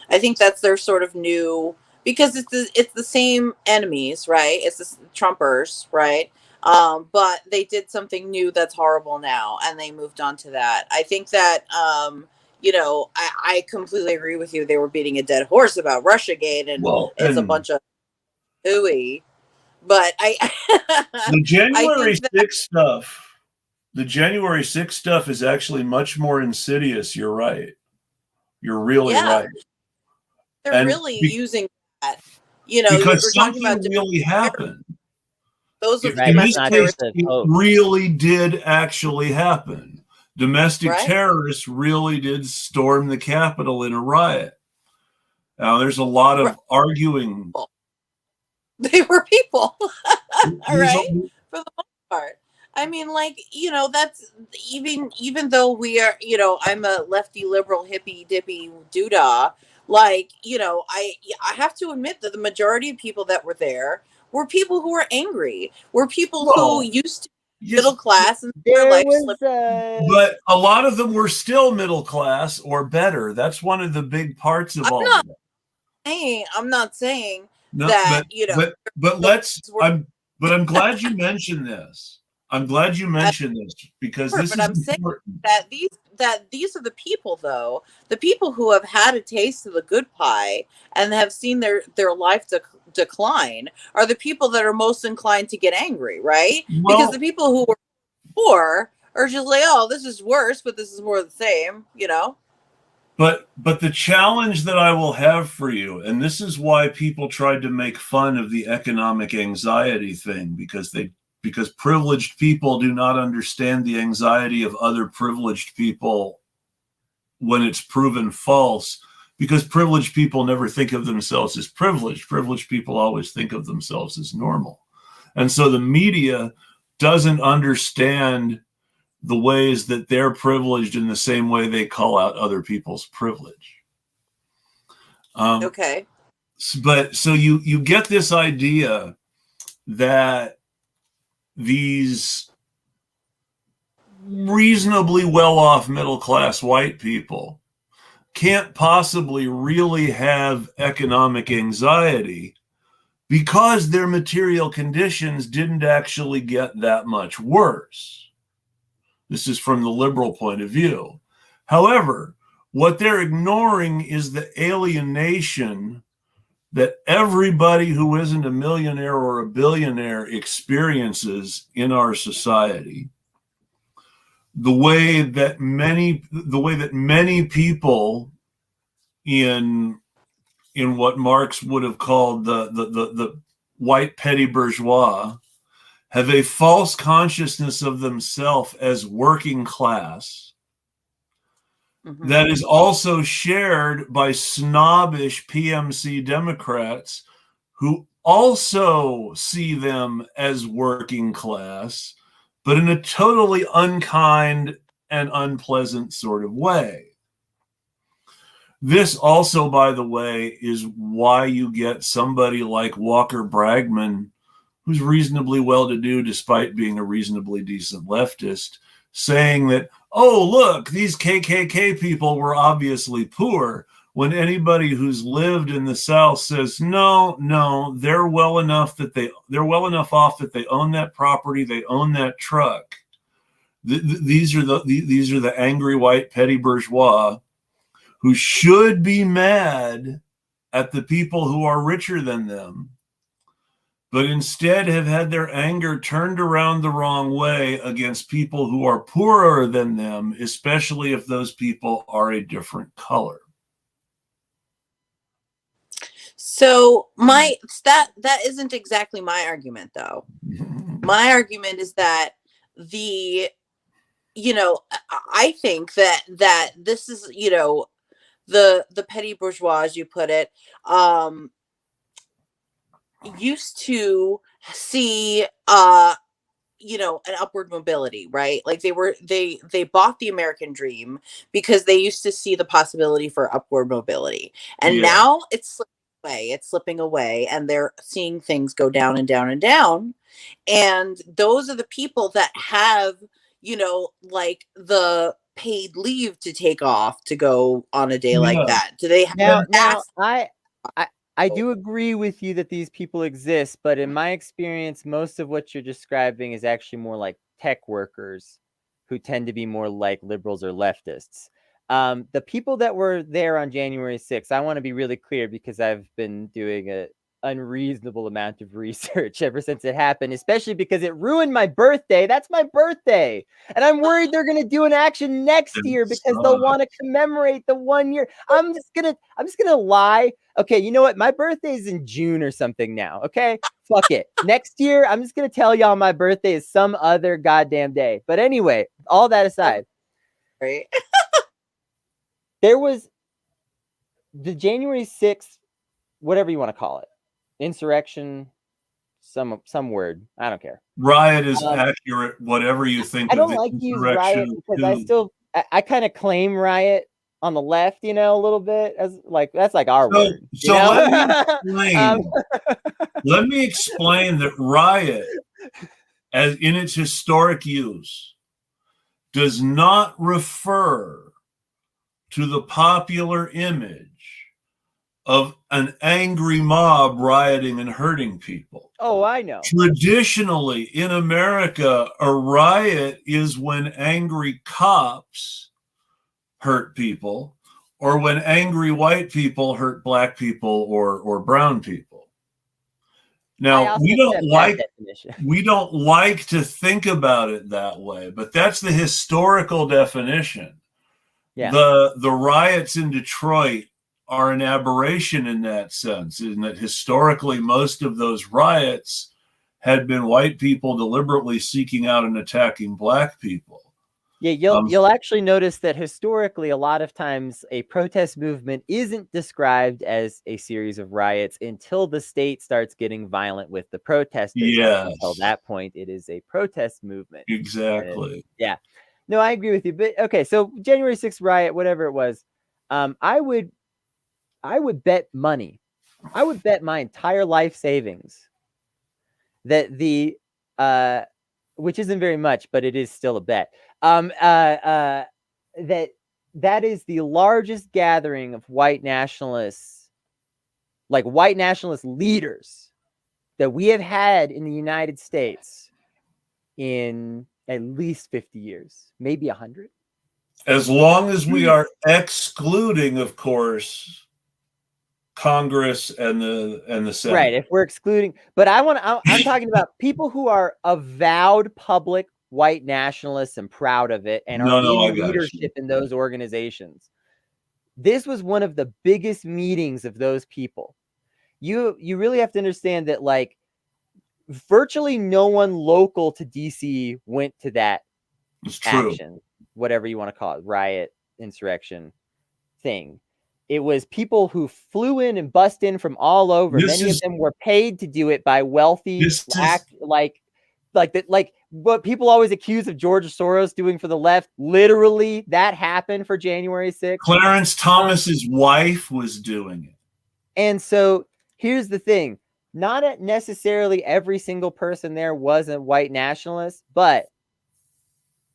I think that's their sort of new, because it's the same enemies, right? It's the Trumpers, right? But they did something new that's horrible now, and they moved on to that. I think that I completely agree with you. They were beating a dead horse about Russiagate, and it's a bunch of hooey. But the January 6th stuff. The January 6th stuff is actually much more insidious. You're right. You're really right. They're really using that. Because something really happened. Those are in this case, it really did actually happen. Domestic terrorists really did storm the Capitol in a riot. Now, there's a lot of arguing. They were people, right? For the most part. I mean, that's even though we are, I'm a lefty liberal hippie dippy doodah. I have to admit that the majority of people that were there were people who were angry, were people who used to be middle class and their life slipped. But a lot of them were still middle class or better. That's one of the big parts of all of it. I'm not saying that, but I'm glad you mentioned this. I'm glad you mentioned this because this is important. Saying that these are the people, though, the people who have had a taste of the good pie and have seen their life decline are the people that are most inclined to get angry, right? Because the people who were poor are just like, oh, this is worse, but this is more of the same, But the challenge that I will have for you, and this is why people tried to make fun of the economic anxiety thing, because privileged people do not understand the anxiety of other privileged people when it's proven false, because privileged people never think of themselves as privileged. Privileged people always think of themselves as normal. And so the media doesn't understand the ways that they're privileged in the same way they call out other people's privilege. Okay. But so you get this idea that these reasonably well-off middle-class white people can't possibly really have economic anxiety because their material conditions didn't actually get that much worse. This is from the liberal point of view. However, what they're ignoring is the alienation that everybody who isn't a millionaire or a billionaire experiences in our society. The way that many people in what Marx would have called the white petty bourgeois have a false consciousness of themselves as working class. Mm-hmm. That is also shared by snobbish PMC Democrats who also see them as working class, but in a totally unkind and unpleasant sort of way. This also, by the way, is why you get somebody like Walker Bragman, who's reasonably well-to-do despite being a reasonably decent leftist, saying that, oh, look, these KKK people were obviously poor, when anybody who's lived in the South says, no, they're well enough off that they own that property, they own that truck. These are the angry white petty bourgeois who should be mad at the people who are richer than them, but instead have had their anger turned around the wrong way against people who are poorer than them, especially if those people are a different color. So that isn't exactly my argument, though. My argument is that I think that this is, the petty bourgeois, as you put it, used to see an upward mobility, right? Like they bought the American dream because they used to see the possibility for upward mobility, and now it's slipping away, and they're seeing things go down and down and down. And those are the people that have, like the paid leave to take off to go on a day like that. Do they have now I do agree with you that these people exist, but in my experience, most of what you're describing is actually more like tech workers who tend to be more like liberals or leftists. The people that were there on January 6th, I want to be really clear because I've been doing an unreasonable amount of research ever since it happened, especially because it ruined my birthday. That's my birthday. And I'm worried they're going to do an action next year because they'll want to commemorate the 1 year. I'm just going to lie. Okay, you know what? My birthday is in June or something now. Okay, fuck it. Next year, I'm just going to tell y'all my birthday is some other goddamn day. But anyway, all that aside, right? There was the January 6th, whatever you want to call it, insurrection, some word. I don't care. Riot is accurate, whatever you think. I don't like to use riot because I kind of claim riot on the left, a little bit as like that's like our word. So let me explain that riot, as in its historic use, does not refer to the popular image of an angry mob rioting and hurting people. Oh, I know. Traditionally, in America, a riot is when angry cops hurt people, or when angry white people hurt black people or brown people. Now, we don't like to think about it that way, but that's the historical definition. Yeah. The riots in Detroit are an aberration in that sense, in that historically most of those riots had been white people deliberately seeking out and attacking black people. Yeah, you'll actually notice that historically, a lot of times a protest movement isn't described as a series of riots until the state starts getting violent with the protesters. Yes. Until that point, it is a protest movement. Exactly. Yeah. No, I agree with you. But okay, so January 6th riot, whatever it was, I would bet money. I would bet my entire life savings that which isn't very much, but it is still a bet. That is the largest gathering of white nationalists, like white nationalist leaders, that we have had in the United States in at least 50 years, maybe 100. As long as we are excluding, of course, Congress and the Senate. Right, if we're excluding, but I'm talking about people who are avowed public white nationalists and proud of it and are in leadership in those organizations. This was one of the biggest meetings of those people. You really have to understand that, like, virtually no one local to DC went to that action, whatever you want to call it, riot, insurrection thing. It was people who flew in and bust in from all over. Many of them were paid to do it by wealthy black, like like what people always accuse of George Soros doing for the left, literally that happened for January 6th. Clarence Thomas's wife was doing it. And so here's the thing. Not necessarily every single person there was a white nationalist, but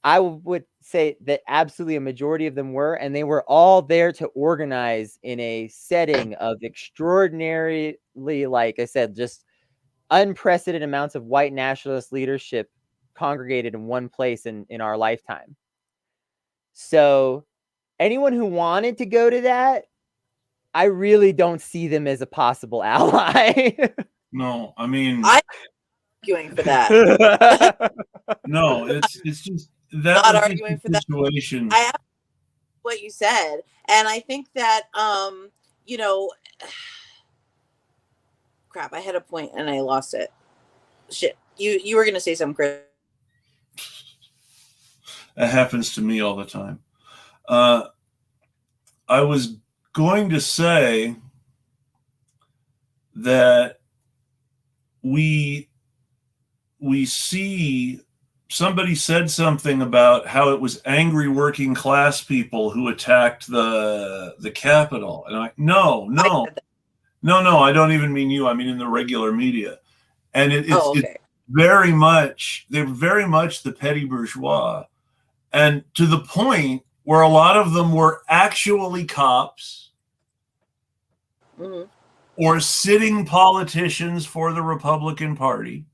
I would say that absolutely a majority of them were, and they were all there to organize in a setting of extraordinarily, like I said, just unprecedented amounts of white nationalist leadership congregated in one place in our lifetime. So anyone who wanted to go to that, I really don't see them as a possible ally. No, I mean, I'm arguing for that. no, it's just that Not was arguing just for the that. situation. I have what you said, and I think that you know, crap, I had a point and I lost it. Shit, you were gonna say something, Chris. That happens to me all the time. I was going to say that we see somebody said something about how it was angry working class people who attacked the Capitol, and I'm like, no, I don't even mean you. I mean in the regular media, and it's very much, they're very much the petty bourgeois, and to the point where a lot of them were actually cops or sitting politicians for the Republican Party.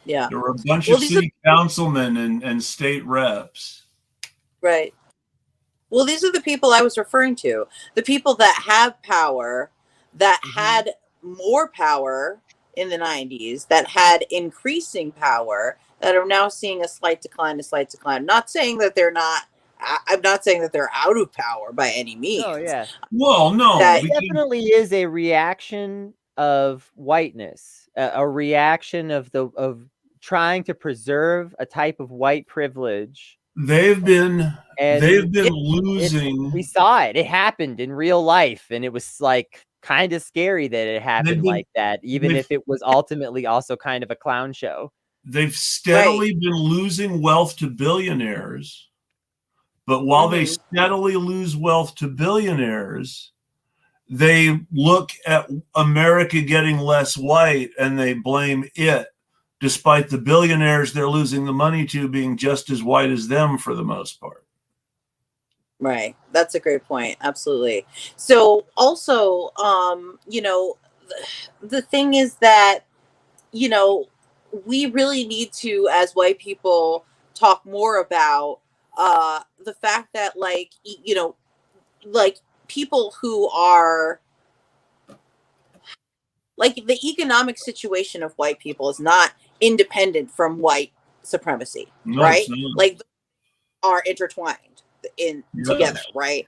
Yeah. There were a bunch of city councilmen and state reps. Right. Well, these are the people I was referring to. The people that have power, that had more power in the 90s, that had increasing power, that are now seeing a slight decline. I'm not saying that they're not, I'm not saying that they're out of power by any means. Oh, yeah. Well, no. That definitely is a reaction of whiteness, a reaction of trying to preserve a type of white privilege. They've been losing. We saw it. It happened in real life, and it was like kind of scary that it happened like that, even if it was ultimately also kind of a clown show. They've steadily been losing wealth to billionaires, but while they steadily lose wealth to billionaires, they look at America getting less white and they blame it, despite the billionaires they're losing the money to being just as white as them for the most part. Right. That's a great point. Absolutely. So also, you know, the thing is that, you know, we really need to, as white people, talk more about the fact that, like, you know, like people who are, like, the economic situation of white people is not independent from white supremacy, right? Like, are intertwined together, right?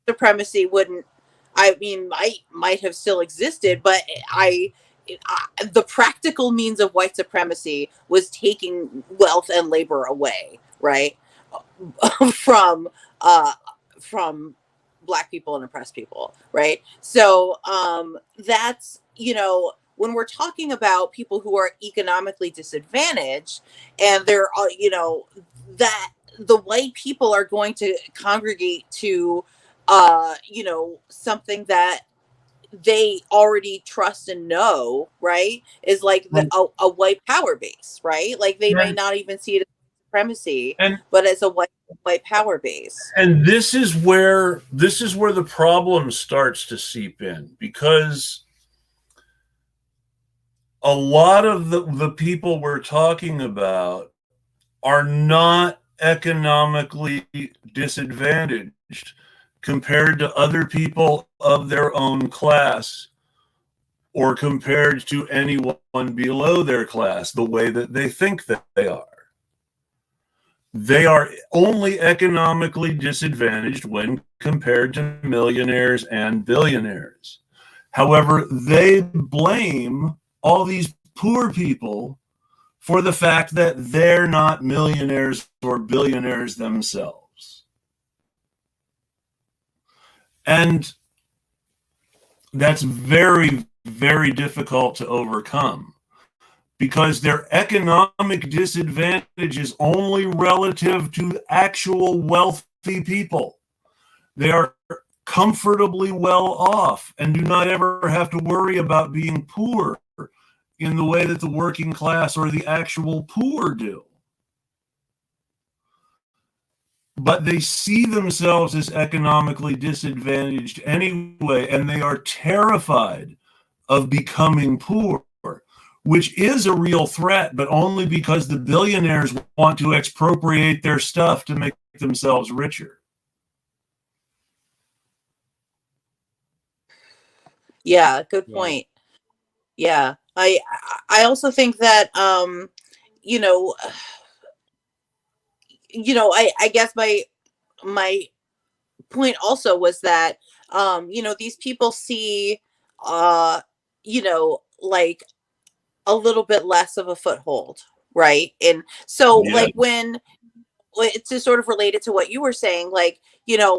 Supremacy wouldn't, I mean, might have still existed, but the practical means of white supremacy was taking wealth and labor away, right, from Black people and oppressed people, right? So that's, you know, when we're talking about people who are economically disadvantaged, and they're, you know, that the white people are going to congregate to, you know, something that they already trust and know, right, is like a white power base, right? Like they may not even see it as supremacy, but as a white power base. And this is where the problem starts to seep in, because a lot of the people we're talking about are not economically disadvantaged compared to other people of their own class, or compared to anyone below their class, the way that they think that they are. They are only economically disadvantaged when compared to millionaires and billionaires. However, they blame all these poor people for the fact that they're not millionaires or billionaires themselves. And that's very, very difficult to overcome. because their economic disadvantage is only relative to actual wealthy people. They are comfortably well off and do not ever have to worry about being poor in the way that the working class or the actual poor do. But they see themselves as economically disadvantaged anyway, and they are terrified of becoming poor, which is a real threat, but only because the billionaires want to expropriate their stuff to make themselves richer. Yeah, good point. Yeah. I also think that you know, I guess my point also was that these people see like a little bit less of a foothold, right? And so Yeah, like when it's just sort of related to what you were saying, like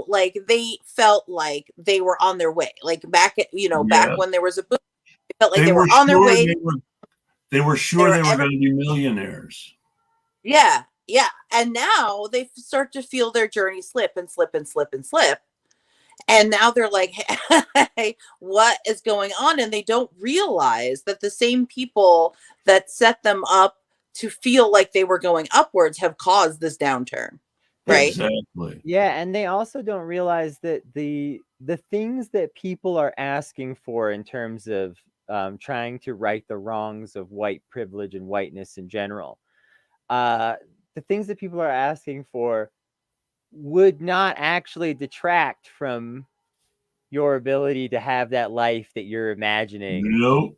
like they felt like they were on their way, like back at back yeah. when there was a boom, they felt like They they were were on their sure way. they were They sure were they were ever going to be millionaires. Yeah, yeah. And now they start to feel their journey slip and slip and slip and slip. And now they're like, hey, what is going on? And they don't realize that the same people that set them up to feel like they were going upwards have caused this downturn. Right. Exactly. Yeah, and they also don't realize that the things that people are asking for in terms of trying to right the wrongs of white privilege and whiteness in general, the things that people are asking for would not actually detract from your ability to have that life that you're imagining. Nope.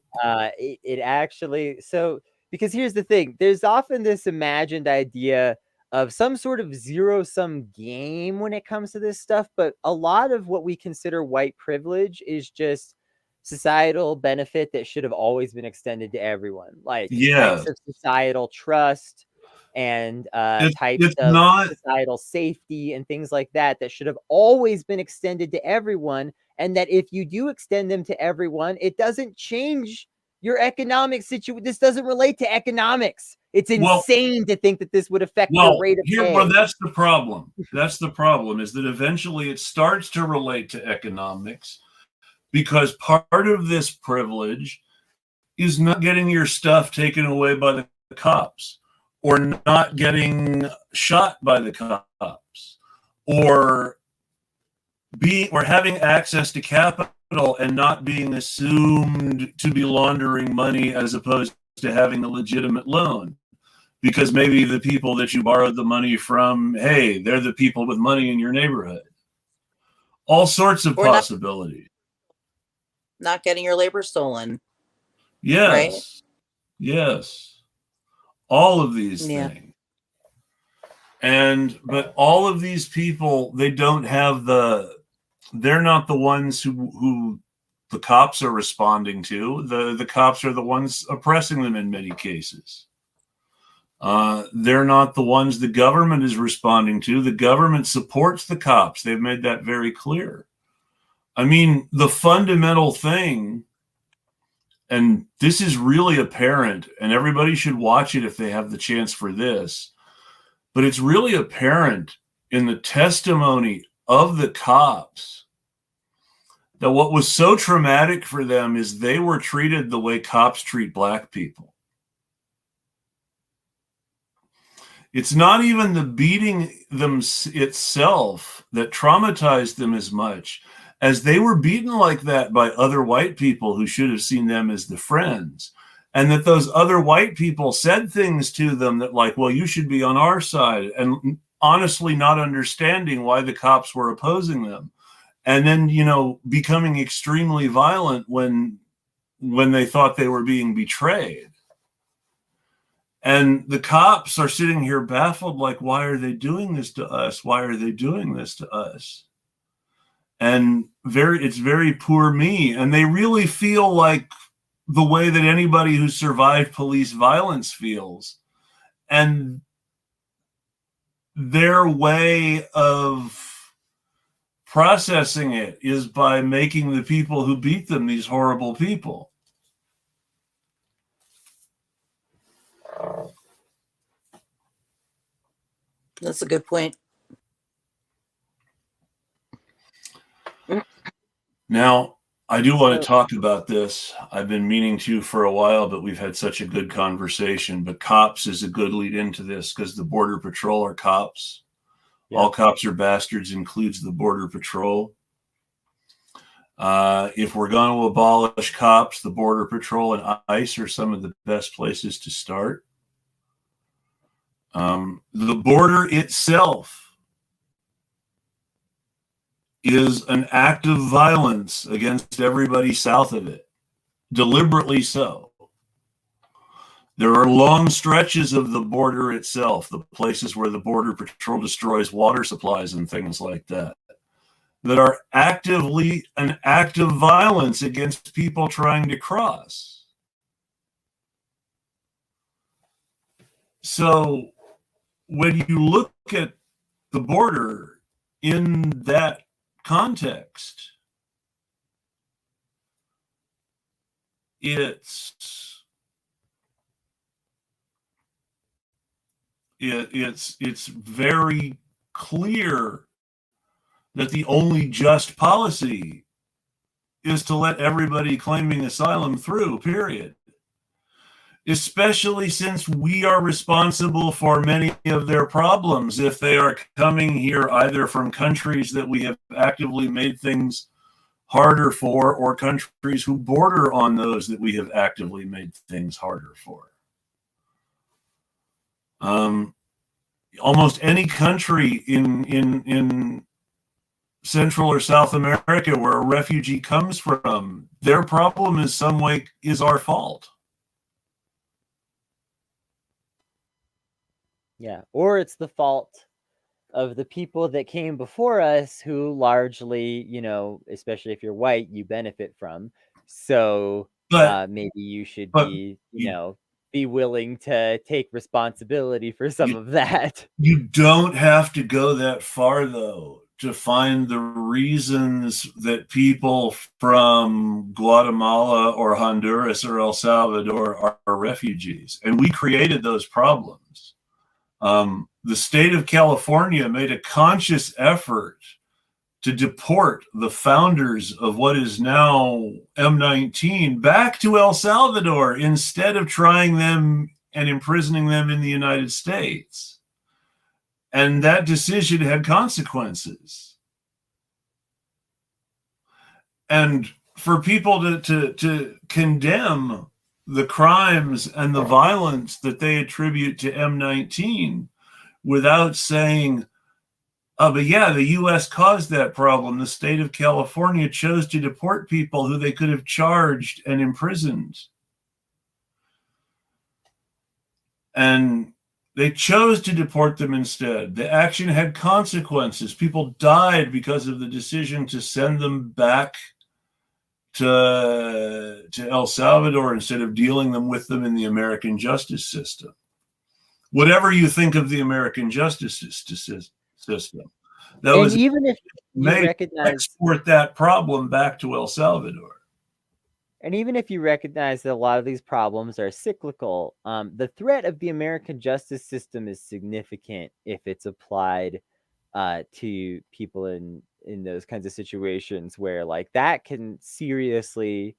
It actually, so, because here's the thing, there's often this imagined idea of some sort of zero-sum game when it comes to this stuff, but a lot of what we consider white privilege is just societal benefit that should have always been extended to everyone, like types Yes. of societal trust and types It's of not. societal safety and things like that that should have always been extended to everyone, and that if you do extend them to everyone, it doesn't change your economic situation. This doesn't relate to economics. It's insane to think that this would affect your rate of pay. Well, that's the problem. That's the problem, is that eventually it starts to relate to economics, because part of this privilege is not getting your stuff taken away by the cops, or not getting shot by the cops, or having access to capital and not being assumed to be laundering money as opposed to having a legitimate loan. Because maybe the people that you borrowed the money from, hey, they're the people with money in your neighborhood. All sorts of possibilities. Not getting your labor stolen. Yes. Right? Yes. All of these things. But all of these people, they don't have they're not the ones who the cops are responding to. The cops are the ones oppressing them in many cases. They're not the ones the government is responding to. The government supports the cops. They've made that very clear. I mean, the fundamental thing, and this is really apparent, and everybody should watch it if they have the chance for this, but it's really apparent in the testimony of the cops that what was so traumatic for them is they were treated the way cops treat black people. It's not even the beating them itself that traumatized them as much as they were beaten like that by other white people who should have seen them as the friends. And that those other white people said things to them that, like, well, you should be on our side, and honestly not understanding why the cops were opposing them. And then, becoming extremely violent when they thought they were being betrayed. And the cops are sitting here baffled, like, why are they doing this to us? Why are they doing this to us? And it's very poor me. And they really feel like the way that anybody who survived police violence feels. And their way of processing it is by making the people who beat them these horrible people. That's a good point. Now, I do want to talk about this. I've been meaning to for a while, but we've had such a good conversation. But cops is a good lead into this because the Border Patrol are cops. Yeah. All cops are bastards, includes the Border Patrol. If we're going to abolish cops, the Border Patrol and ICE are some of the best places to start. The border itself is an act of violence against everybody south of it, deliberately so. There are long stretches of the border itself, the places where the Border Patrol destroys water supplies and things like that, that are actively an act of violence against people trying to cross. So when you look at the border in that context, it's very clear that the only just policy is to let everybody claiming asylum through, period. Especially since we are responsible for many of their problems if they are coming here either from countries that we have actively made things harder for or countries who border on those that we have actively made things harder for. Almost any country in Central or South America where a refugee comes from, their problem in some way is our fault. Yeah, or it's the fault of the people that came before us who largely, you know, especially if you're white, you benefit from. So maybe you should be, you know, be willing to take responsibility for some of that. You don't have to go that far, though, to find the reasons that people from Guatemala or Honduras or El Salvador are refugees. And we created those problems. The state of California made a conscious effort to deport the founders of what is now M19 back to El Salvador instead of trying them and imprisoning them in the United States. And that decision had consequences. And for people to condemn the crimes and the violence that they attribute to M19 without saying, but yeah, the U.S. caused that problem. The state of California chose to deport people who they could have charged and imprisoned. And they chose to deport them instead. The action had consequences. People died because of the decision to send them back to El Salvador instead of dealing with them in the American justice system. Whatever you think of the American justice system, that was even if you export that problem back to El Salvador. And even if you recognize that a lot of these problems are cyclical, the threat of the American justice system is significant if it's applied to people in those kinds of situations where, like, that can seriously,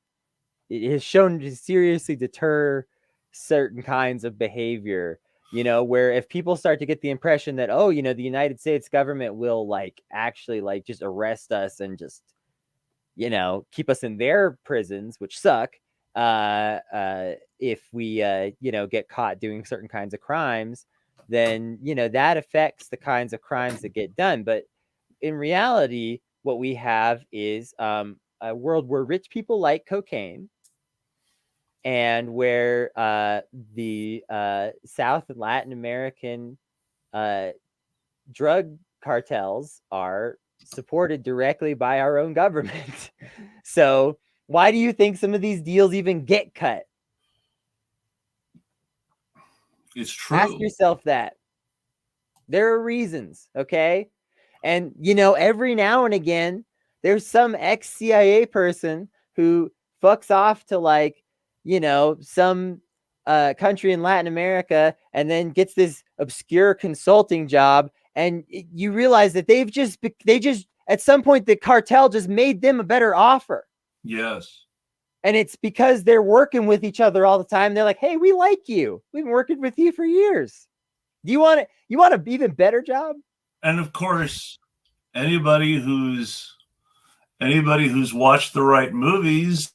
it has shown to seriously deter certain kinds of behavior, you know, where if people start to get the impression that, oh, you know, the United States government will, like, actually, like, just arrest us and just, you know, keep us in their prisons, which suck, if we, you know, get caught doing certain kinds of crimes, then, you know, that affects the kinds of crimes that get done. But in reality, what we have is a world where rich people like cocaine, and where the South and Latin American drug cartels are supported directly by our own government. So why do you think some of these deals even get cut? It's true. Ask yourself that. There are reasons, okay? And, you know, every now and again, there's some ex-CIA person who fucks off to, like, you know, some country in Latin America and then gets this obscure consulting job, and you realize that they just at some point the cartel just made them a better offer. Yes. And it's because they're working with each other all the time. They're like, hey, we like you. We've been working with you for years. Do you want an even better job? And of course, anybody who's watched the right movies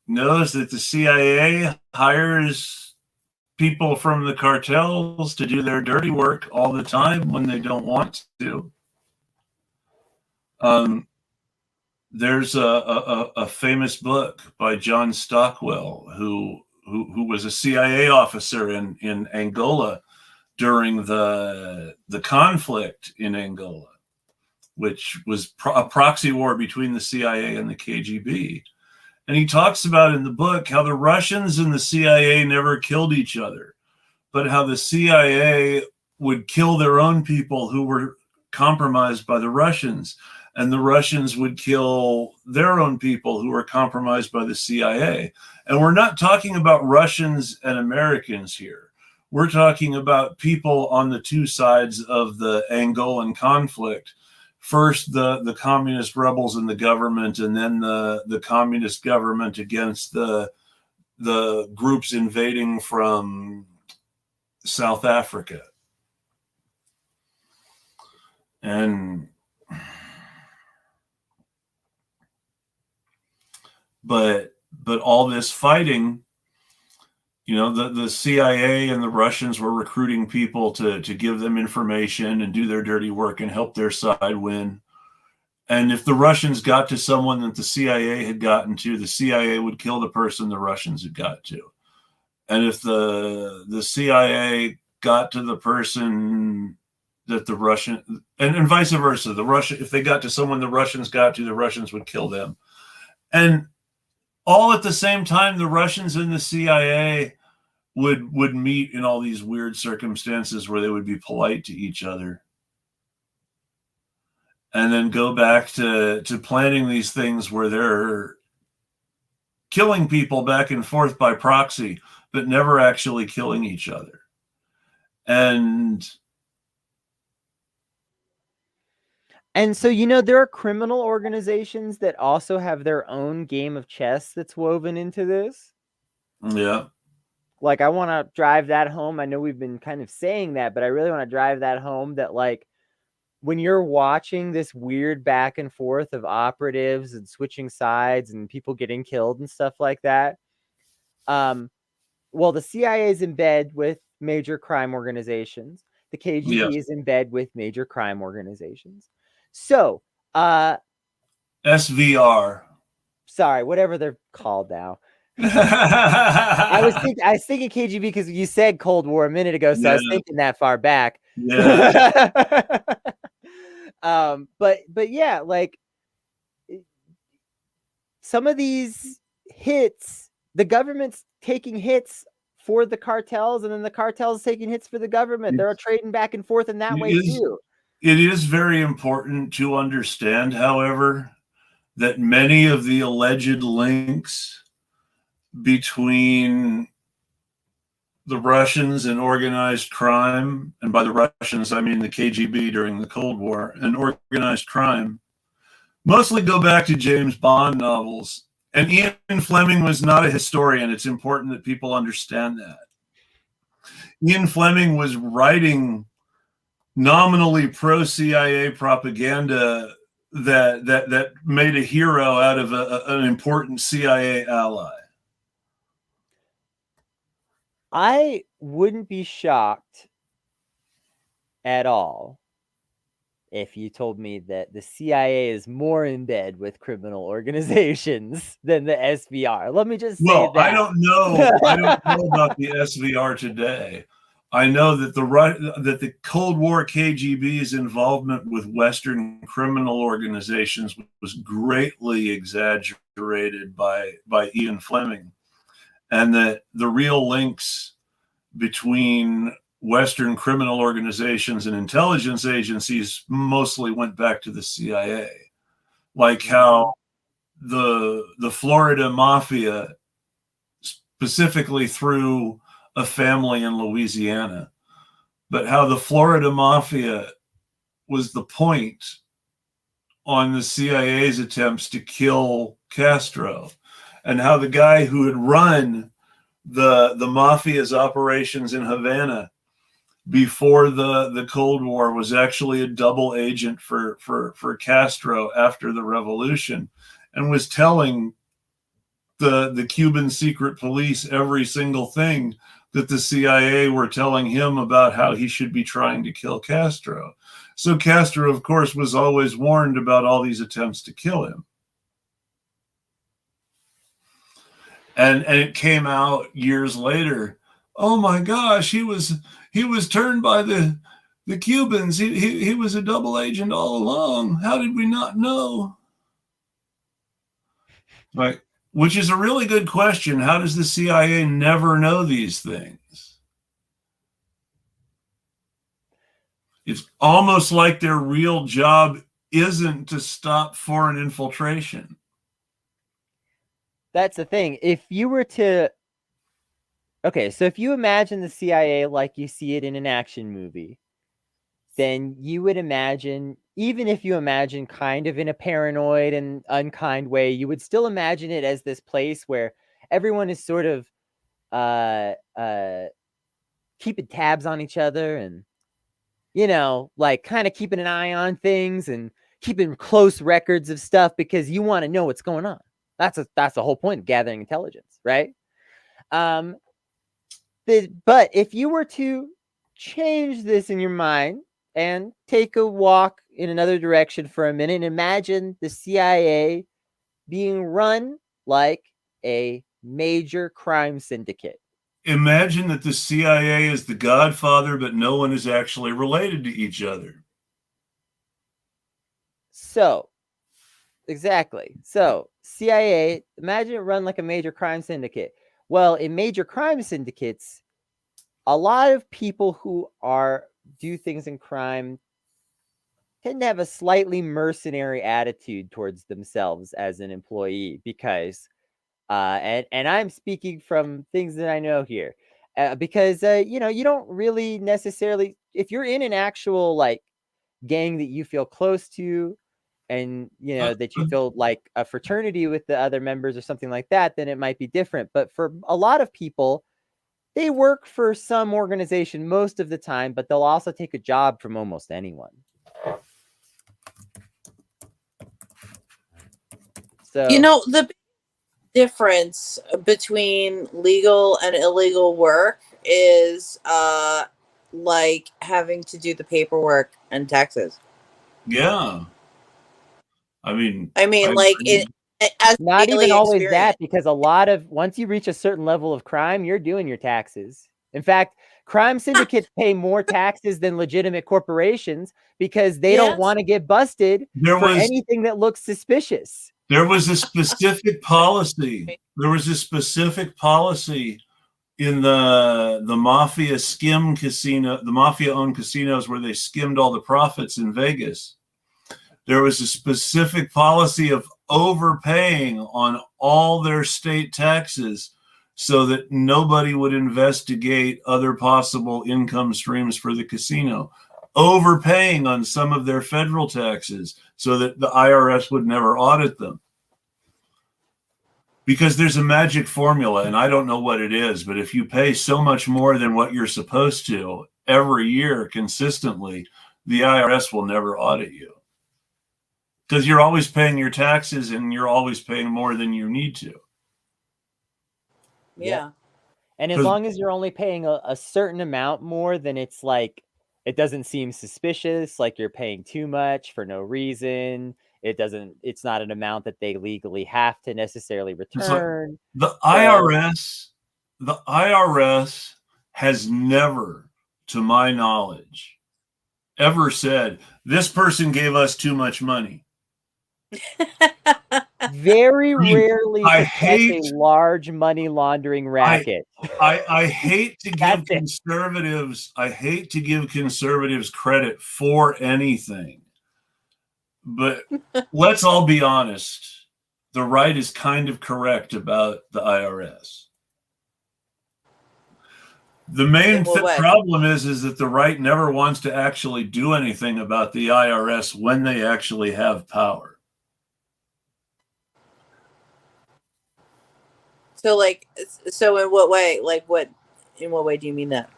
knows that the CIA hires people from the cartels to do their dirty work all the time when they don't want to. There's a famous book by John Stockwell, who was a CIA officer in Angola during the conflict in Angola, which was a proxy war between the CIA and the KGB. And he talks about in the book how the Russians and the CIA never killed each other, but how the CIA would kill their own people who were compromised by the Russians, and the Russians would kill their own people who were compromised by the CIA. And we're not talking about Russians and Americans here. We're talking about people on the two sides of the Angolan conflict. First, the communist rebels in the government, and then the communist government against the groups invading from South Africa. And but all this fighting, you know, the CIA and the Russians were recruiting people to give them information and do their dirty work and help their side win. And if the Russians got to someone that the CIA had gotten to, the CIA would kill the person the Russians had got to. And if the CIA got to the person that the Russian, and vice versa, if they got to someone the Russians got to, the Russians would kill them. And all at the same time, the Russians and the CIA would meet in all these weird circumstances where they would be polite to each other, and then go back to planning these things where they're killing people back and forth by proxy, but never actually killing each other. And so, you know, there are criminal organizations that also have their own game of chess that's woven into this. Yeah. Like, I want to drive that home. I know we've been kind of saying that, but I really want to drive that home that, like, when you're watching this weird back and forth of operatives and switching sides and people getting killed and stuff like that, well, the CIA is in bed with major crime organizations. The KGB is in bed with major crime organizations. So, SVR. Sorry, whatever they're called now. I was thinking KGB because you said Cold War a minute ago, so I was thinking that far back. Yeah. But yeah, like some of these hits, the government's taking hits for the cartels, and then the cartels taking hits for the government. They're trading back and forth in that way too. It is very important to understand, however, that many of the alleged links between the Russians and organized crime, and by the Russians, I mean the KGB during the Cold War, and organized crime, mostly go back to James Bond novels. And Ian Fleming was not a historian. It's important that people understand that. Ian Fleming was writing nominally pro-CIA propaganda that made a hero out of an important CIA ally. I wouldn't be shocked at all if you told me that the CIA is more in bed with criminal organizations than the SVR. Let me just say that. I don't know about the SVR today. I know that the Cold War KGB's involvement with Western criminal organizations was greatly exaggerated by Ian Fleming, and that the real links between Western criminal organizations and intelligence agencies mostly went back to the CIA, like how the Florida Mafia, specifically through a family in Louisiana, but how the Florida Mafia was the point on the CIA's attempts to kill Castro, and how the guy who had run the mafia's operations in Havana before the Cold War was actually a double agent for Castro after the revolution, and was telling the Cuban secret police every single thing that the CIA were telling him about how he should be trying to kill Castro. So Castro, of course, was always warned about all these attempts to kill him. And it came out years later. Oh my gosh, he was turned by the Cubans. He was a double agent all along. How did we not know? Right. Which is a really good question. How does the CIA never know these things? It's almost like their real job isn't to stop foreign infiltration. That's the thing. If you were to... Okay, so if you imagine the CIA like you see it in an action movie, then you would imagine, even if you imagine kind of in a paranoid and unkind way, you would still imagine it as this place where everyone is sort of keeping tabs on each other and, you know, like kind of keeping an eye on things and keeping close records of stuff because you want to know what's going on. That's the whole point of gathering intelligence, right? But if you were to change this in your mind and take a walk in another direction for a minute and imagine the CIA being run like a major crime syndicate. Imagine that the CIA is the godfather, but no one is actually related to each other. So, exactly. So, CIA, imagine it run like a major crime syndicate. Well, in major crime syndicates, a lot of people who do things in crime tend to have a slightly mercenary attitude towards themselves as an employee because, and I'm speaking from things that I know here, because, you know, you don't really necessarily, if you're in an actual like gang that you feel close to, and you know that you feel like a fraternity with the other members or something like that, then it might be different. But for a lot of people, they work for some organization most of the time, but they'll also take a job from almost anyone. So, You know, the difference between legal and illegal work is like having to do the paperwork and taxes. Yeah. I mean, like it as not daily even always experience. that, because once you reach a certain level of crime, you're doing your taxes. In fact, crime syndicates pay more taxes than legitimate corporations because they don't want to get busted for anything that looks suspicious. There was a specific policy. There was a specific policy in the mafia skim casino, the mafia-owned casinos where they skimmed all the profits in Vegas. There was a specific policy of overpaying on all their state taxes so that nobody would investigate other possible income streams for the casino. Overpaying on some of their federal taxes so that the IRS would never audit them. Because there's a magic formula, and I don't know what it is, but if you pay so much more than what you're supposed to every year consistently, the IRS will never audit you. Because you're always paying your taxes and you're always paying more than you need to. Yeah. And as long as you're only paying a certain amount more, then it's like, it doesn't seem suspicious, like you're paying too much for no reason. It's not an amount that they legally have to necessarily return. The IRS has never, to my knowledge, ever said, this person gave us too much money. Very rarely a large money laundering racket. I hate to give conservatives. I hate to give conservatives credit for anything, but let's all be honest. The right is kind of correct about the IRS. The main In what way? problem is that the right never wants to actually do anything about the IRS when they actually have power. So like, so in what way? Like what? In what way do you mean that?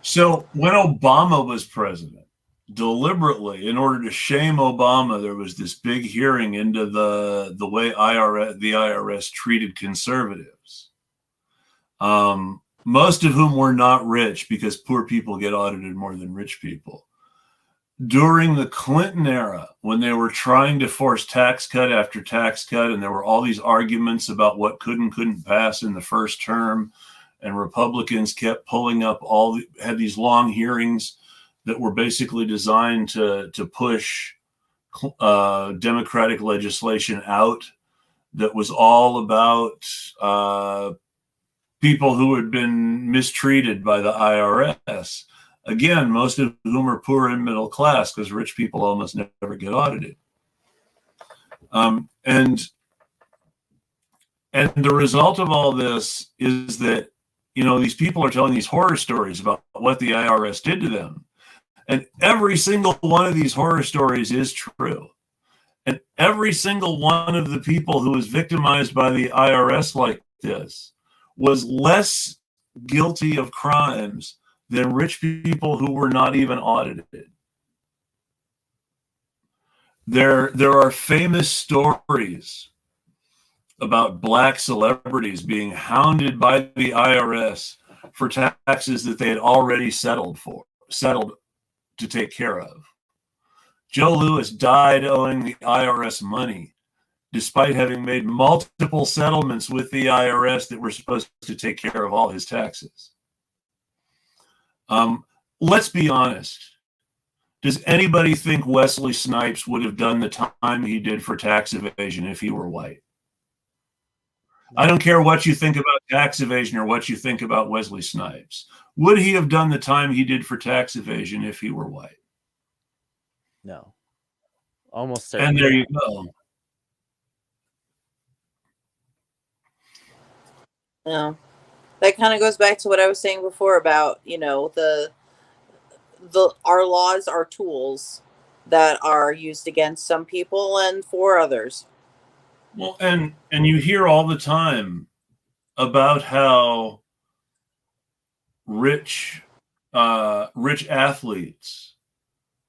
So when Obama was president, deliberately, in order to shame Obama, there was this big hearing into the way the IRS treated conservatives. Most of whom were not rich, because poor people get audited more than rich people. During the Clinton era, when they were trying to force tax cut after tax cut, and there were all these arguments about what could and couldn't pass in the first term, and Republicans kept pulling up had these long hearings that were basically designed to push Democratic legislation out that was all about people who had been mistreated by the IRS. Again, most of whom are poor and middle class, because rich people almost never get audited. And the result of all this is that, these people are telling these horror stories about what the IRS did to them. And every single one of these horror stories is true. And every single one of the people who was victimized by the IRS like this was less guilty of crimes than rich people who were not even audited. There are famous stories about black celebrities being hounded by the IRS for taxes that they had already settled to take care of. Joe Louis died owing the IRS money, despite having made multiple settlements with the IRS that were supposed to take care of all his taxes. Let's be honest. Does anybody think Wesley Snipes would have done the time he did for tax evasion if he were white? I don't care what you think about tax evasion or what you think about Wesley Snipes. Would he have done the time he did for tax evasion if he were white? No. Almost certainly. And there you go. No. That kind of goes back to what I was saying before about, our laws are tools that are used against some people and for others. Well, and you hear all the time about how rich athletes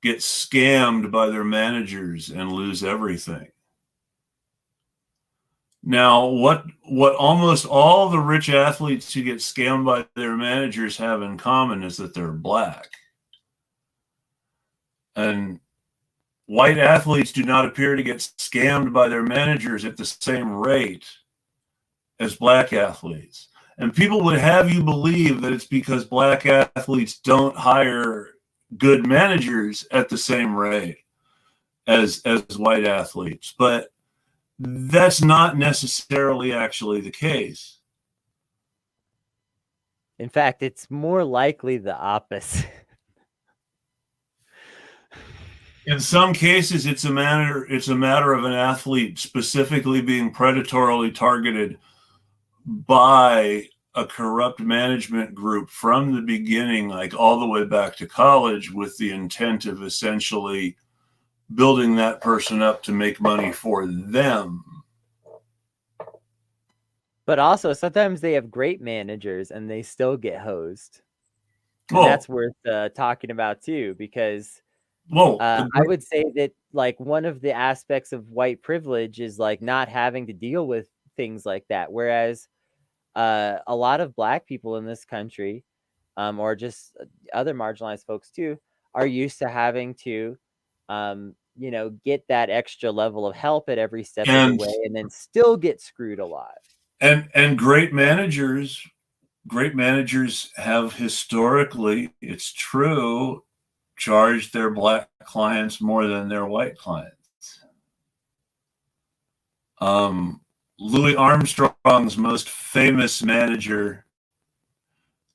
get scammed by their managers and lose everything. Now, what almost all the rich athletes who get scammed by their managers have in common is that they're black. And white athletes do not appear to get scammed by their managers at the same rate as black athletes. And people would have you believe that it's because black athletes don't hire good managers at the same rate as white athletes. But that's not necessarily actually the case. In fact, it's more likely the opposite. In some cases, it's a matter of an athlete specifically being predatorily targeted by a corrupt management group from the beginning, like all the way back to college, with the intent of essentially building that person up to make money for them. But also, sometimes they have great managers and they still get hosed. And that's worth talking about too, because I would say that like one of the aspects of white privilege is like not having to deal with things like that. Whereas a lot of black people in this country, or just other marginalized folks too, are used to having to, get that extra level of help at every step of the way, and then still get screwed a lot. And great managers have historically, it's true, charged their black clients more than their white clients. Louis Armstrong's most famous manager,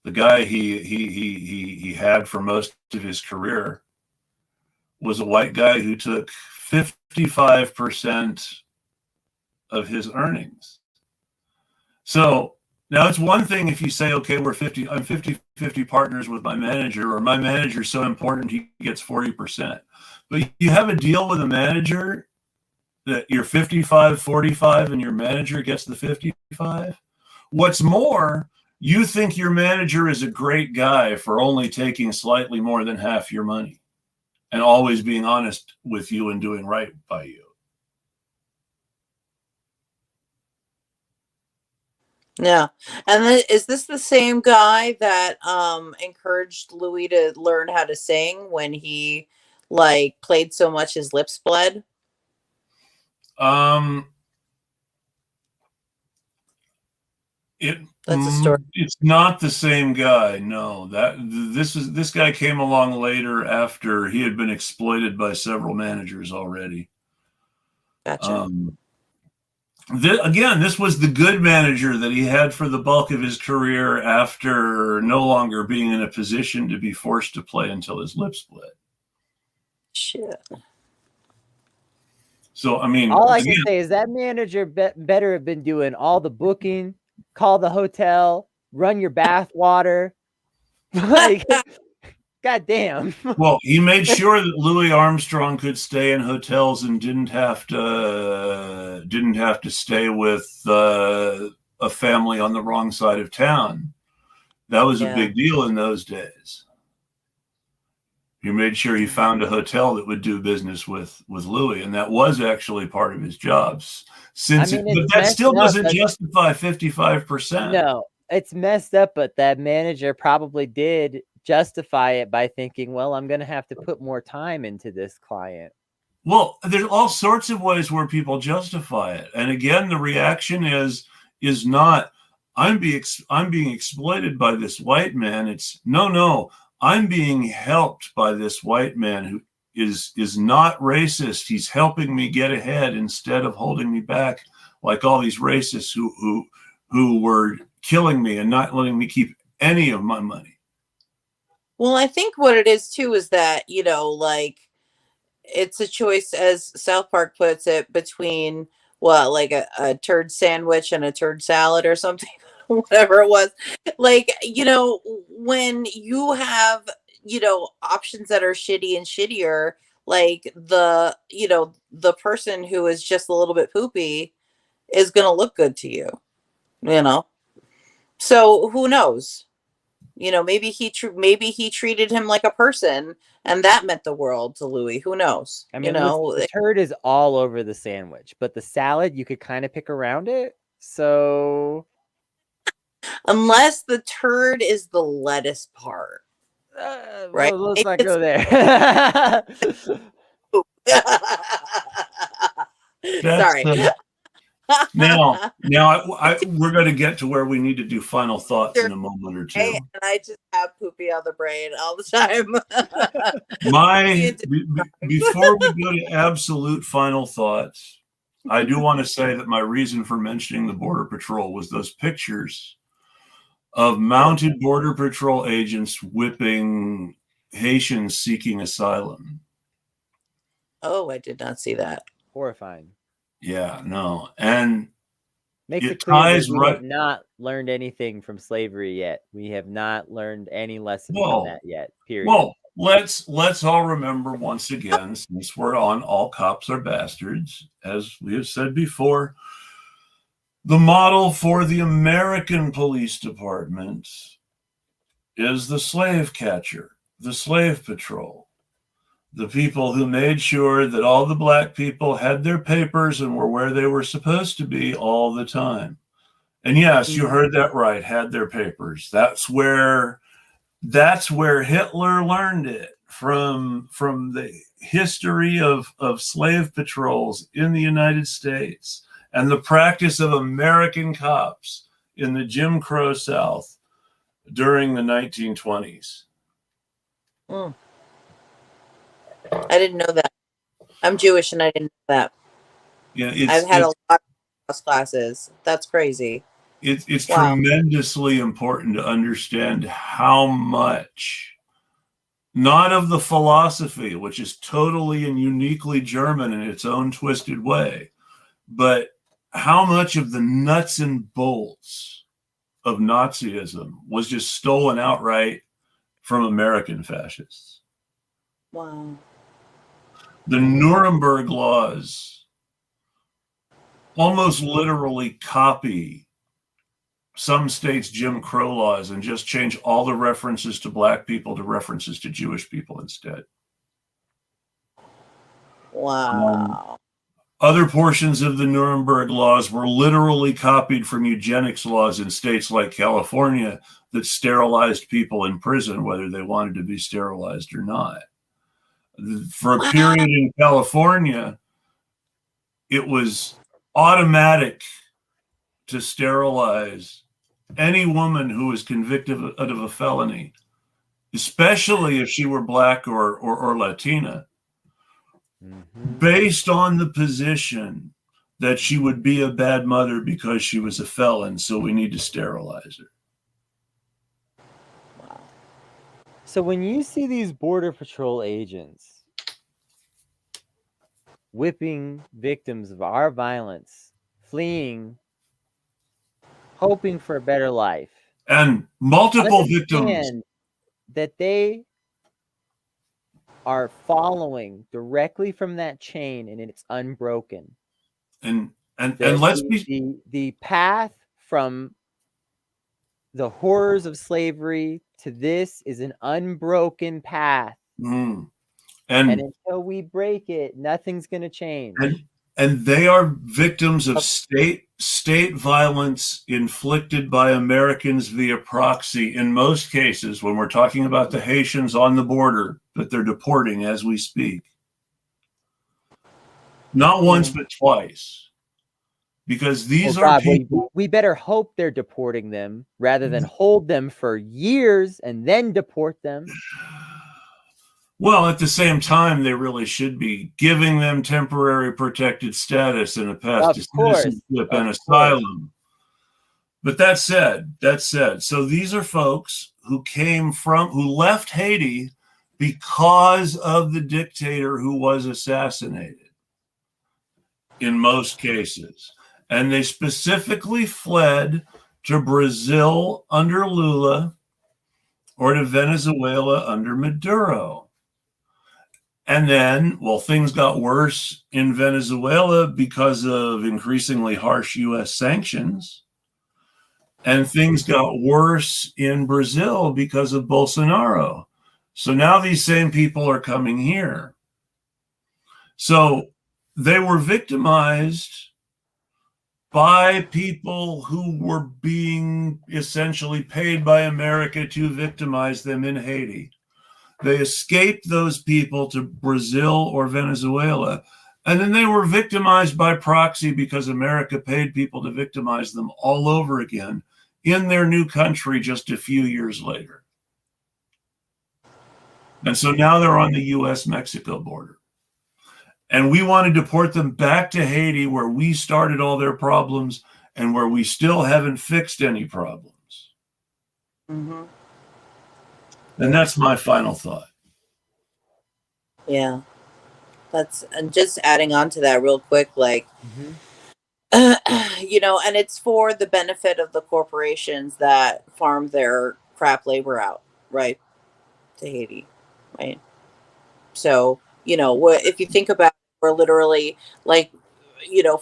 the guy he had for most of his career, was a white guy who took 55% of his earnings. So Now, it's one thing if you say, okay, I'm 50-50 partners with my manager, or my manager's so important he gets 40%. But you have a deal with a manager that you're 55-45 and your manager gets the 55. What's more, you think your manager is a great guy for only taking slightly more than half your money and always being honest with you and doing right by you. Yeah. And then, is this the same guy that encouraged Louis to learn how to sing when he like played so much his lips bled? That's a story. It's not the same guy. No, this guy came along later after he had been exploited by several managers already. Gotcha. This was the good manager that he had for the bulk of his career after no longer being in a position to be forced to play until his lips bled. Shit. So, I mean, all I can say is that manager better have been doing all the booking, call the hotel, run your bath water. Like, goddamn. Well, he made sure that Louis Armstrong could stay in hotels and didn't have to stay with a family on the wrong side of town. That was a big deal in those days. He made sure he found a hotel that would do business with Louis, and that was actually part of his jobs. But that still doesn't justify 55%. No, it's messed up, but that manager probably did justify it by thinking, well, I'm going to have to put more time into this client. Well, there's all sorts of ways where people justify it. And again, the reaction is not, I'm being exploited by this white man. It's no, I'm being helped by this white man who is not racist. He's helping me get ahead instead of holding me back like all these racists who were killing me and not letting me keep any of my money. Well, I think what it is too is that, like, it's a choice, as South Park puts it, between like a turd sandwich and a turd salad or something. Whatever it was, like, when you have, options that are shitty and shittier, like the person who is just a little bit poopy is going to look good to you, so who knows, maybe he treated him like a person and that meant the world to Louis. Who knows? I mean, the turd is all over the sandwich, but the salad, you could kind of pick around it. So unless the turd is the lettuce part, right? Well, let's not go there. Sorry. Now we're going to get to where we need to do final thoughts in a moment or two. And I just have poopy on the brain all the time. Before we go to absolute final thoughts, I do want to say that my reason for mentioning the Border Patrol was those pictures of mounted Border Patrol agents whipping Haitians seeking asylum. Oh, I did not see that. Horrifying. Yeah, no. And makes it clear that we have not learned anything from slavery yet. We have not learned any lesson from that yet, period. Well, let's all remember once again, since we're on All Cops Are Bastards, as we have said before, the model for the American police department is the slave catcher, the slave patrol, the people who made sure that all the black people had their papers and were where they were supposed to be all the time. And yes, you heard that right, had their papers. That's where Hitler learned it, from the history of slave patrols in the United States and the practice of American cops in the Jim Crow South during the 1920s. I didn't know that. I'm Jewish and I didn't know that. Yeah, I've had a lot of classes. That's crazy. It's tremendously important to understand how much, not of the philosophy, which is totally and uniquely German in its own twisted way, but how much of the nuts and bolts of Nazism was just stolen outright from American fascists. Wow. The Nuremberg laws almost literally copy some states' Jim Crow laws and just change all the references to black people to references to Jewish people instead. Wow. Other portions of the Nuremberg laws were literally copied from eugenics laws in states like California that sterilized people in prison, whether they wanted to be sterilized or not. For a period in California, it was automatic to sterilize any woman who was convicted of a felony, especially if she were black or Latina, based on the position that she would be a bad mother because she was a felon, so we need to sterilize her. Wow. So when you see these Border Patrol agents whipping victims of our violence, fleeing, hoping for a better life, and multiple victims, understand that they are following directly from that chain and it's unbroken. and let's be the path from the horrors of slavery to this is an unbroken path. and until we break it, nothing's going to change. And they are victims of state violence inflicted by Americans via proxy. In most cases, when we're talking about the Haitians on the border that they're deporting as we speak, not once but twice, because these are people. We better hope they're deporting them rather than hold them for years and then deport them. Well, at the same time, they really should be giving them temporary protected status and a path to citizenship and asylum. But that said, so these are folks who left Haiti because of the dictator who was assassinated in most cases. And they specifically fled to Brazil under Lula or to Venezuela under Maduro. And then, things got worse in Venezuela because of increasingly harsh U.S. sanctions. And things got worse in Brazil because of Bolsonaro. So now these same people are coming here. So they were victimized by people who were being essentially paid by America to victimize them in Haiti. They escaped those people to Brazil or Venezuela, and then they were victimized by proxy because America paid people to victimize them all over again in their new country just a few years later. And so now they're on the U.S.-Mexico border. And we want to deport them back to Haiti, where we started all their problems and where we still haven't fixed any problems. Mm-hmm. And that's my final thought. Yeah. And just adding on to that real quick, like, and it's for the benefit of the corporations that farm their crap labor out, right, to Haiti, right? So, if you think about it, we're literally like,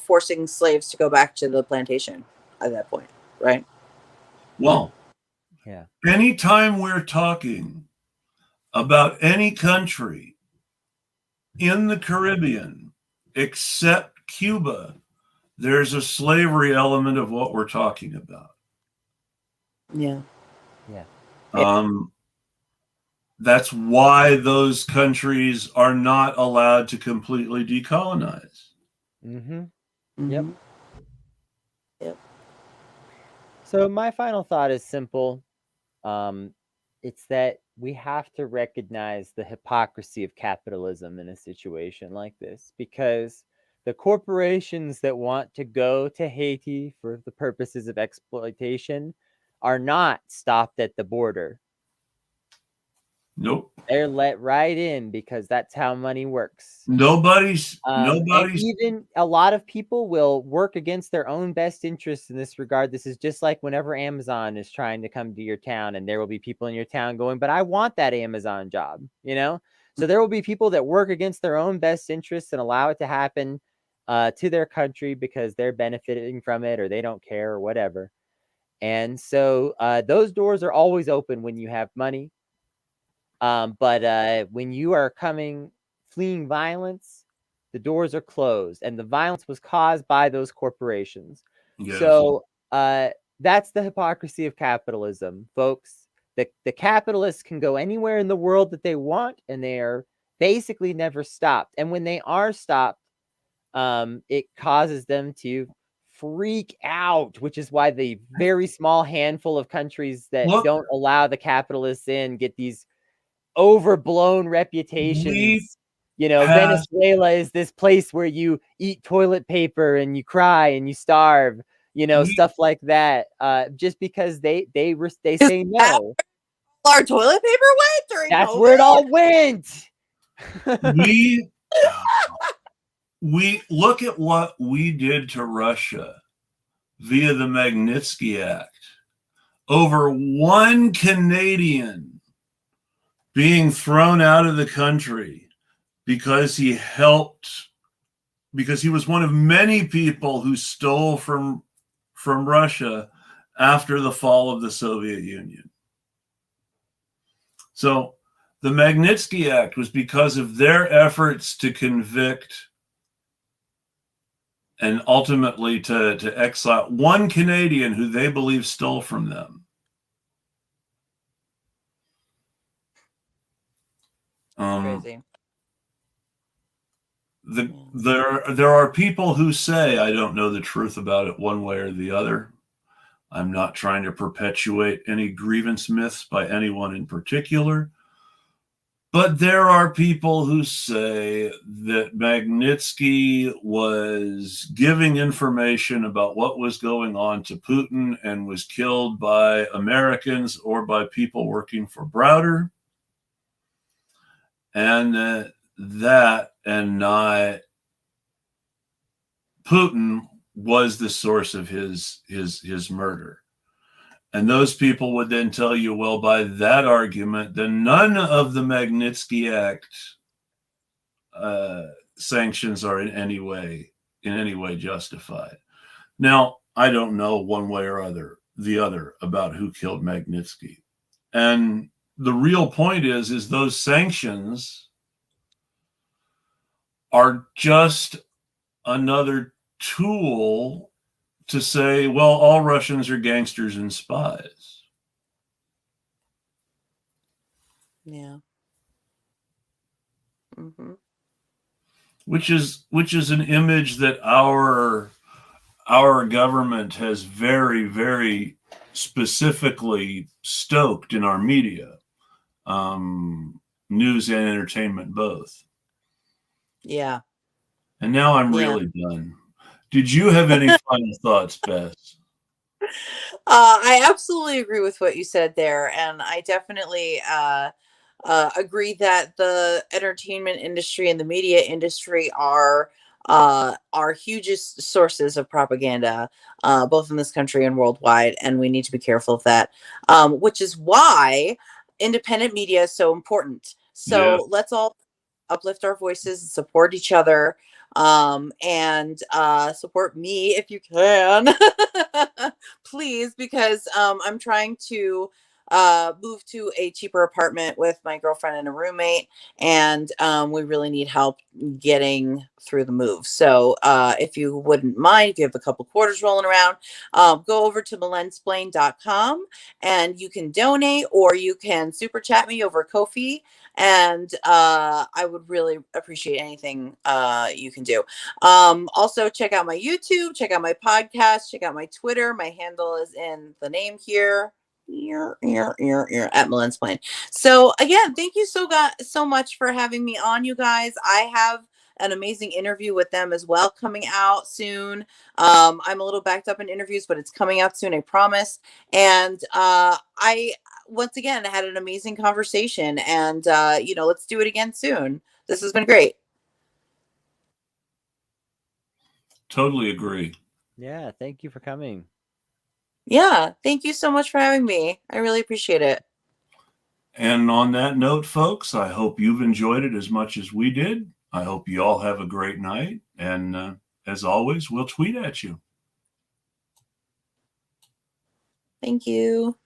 forcing slaves to go back to the plantation at that point, right? Well, yeah. Anytime we're talking about any country in the Caribbean except Cuba, there's a slavery element of what we're talking about. Yeah. That's why those countries are not allowed to completely decolonize. Yep. So my final thought is simple. It's that we have to recognize the hypocrisy of capitalism in a situation like this, because the corporations that want to go to Haiti for the purposes of exploitation are not stopped at the border. Nope. They're let right in because that's how money works. Nobody's And even a lot of people will work against their own best interests in this regard. This is just like whenever Amazon is trying to come to your town, and there will be people in your town going, but I want that Amazon job, you know? So there will be people that work against their own best interests and allow it to happen to their country because they're benefiting from it or they don't care or whatever. And so those doors are always open when you have money. But when you are fleeing violence, the doors are closed, and the violence was caused by those corporations. Yes. So that's the hypocrisy of capitalism, folks. The capitalists can go anywhere in the world that they want, and they are basically never stopped. And when they are stopped, it causes them to freak out, which is why the very small handful of countries that don't allow the capitalists in get these overblown reputations. Venezuela is this place where you eat toilet paper and you cry and you starve, stuff like that. Just because they say no. Our toilet paper went during That's COVID? where it all went. We look at what we did to Russia via the Magnitsky Act. Over 1 Canadian being thrown out of the country because he was one of many people who stole from Russia after the fall of the Soviet Union. So the Magnitsky Act was because of their efforts to convict and ultimately to exile 1 Canadian who they believe stole from them. Crazy. There are people who say, I don't know the truth about it one way or the other. I'm not trying to perpetuate any grievance myths by anyone in particular. But there are people who say that Magnitsky was giving information about what was going on to Putin and was killed by Americans or by people working for Browder. And that and not Putin was the source of his murder. And those people would then tell you, well, by that argument, then none of the Magnitsky Act sanctions are in any way justified. Now, I don't know one way or the other about who killed Magnitsky. And the real point is those sanctions are just another tool to say, well, all Russians are gangsters and spies. Yeah. Mm-hmm. Which is an image that our government has very, very specifically stoked in our media, news and entertainment both. Yeah. And now I'm really done. Did you have any final thoughts, Bess? I absolutely agree with what you said there, and I definitely agree that the entertainment industry and the media industry are hugest sources of propaganda, both in this country and worldwide, and we need to be careful of that. Which is why independent media is so important. So let's all uplift our voices and support each other, and support me if you can. Please, because I'm trying to move to a cheaper apartment with my girlfriend and a roommate, and we really need help getting through the move. So if you wouldn't mind, if you have a couple quarters rolling around, go over to millennialsplaining.com and you can donate, or you can super chat me over Ko-fi, and I would really appreciate anything you can do. Also, check out my YouTube, check out my podcast, check out my Twitter. My handle is in the name here. At Millennialsplaining. So again, thank you so much for having me on, you guys. I have an amazing interview with them as well coming out soon. I'm a little backed up in interviews, but it's coming out soon, I promise. And I once again had an amazing conversation, and let's do it again soon. This has been great. Totally agree. Yeah, thank you for coming. Yeah, thank you so much for having me. I really appreciate it. And on that note, folks, I hope you've enjoyed it as much as we did. I hope you all have a great night. And as always, we'll tweet at you. Thank you.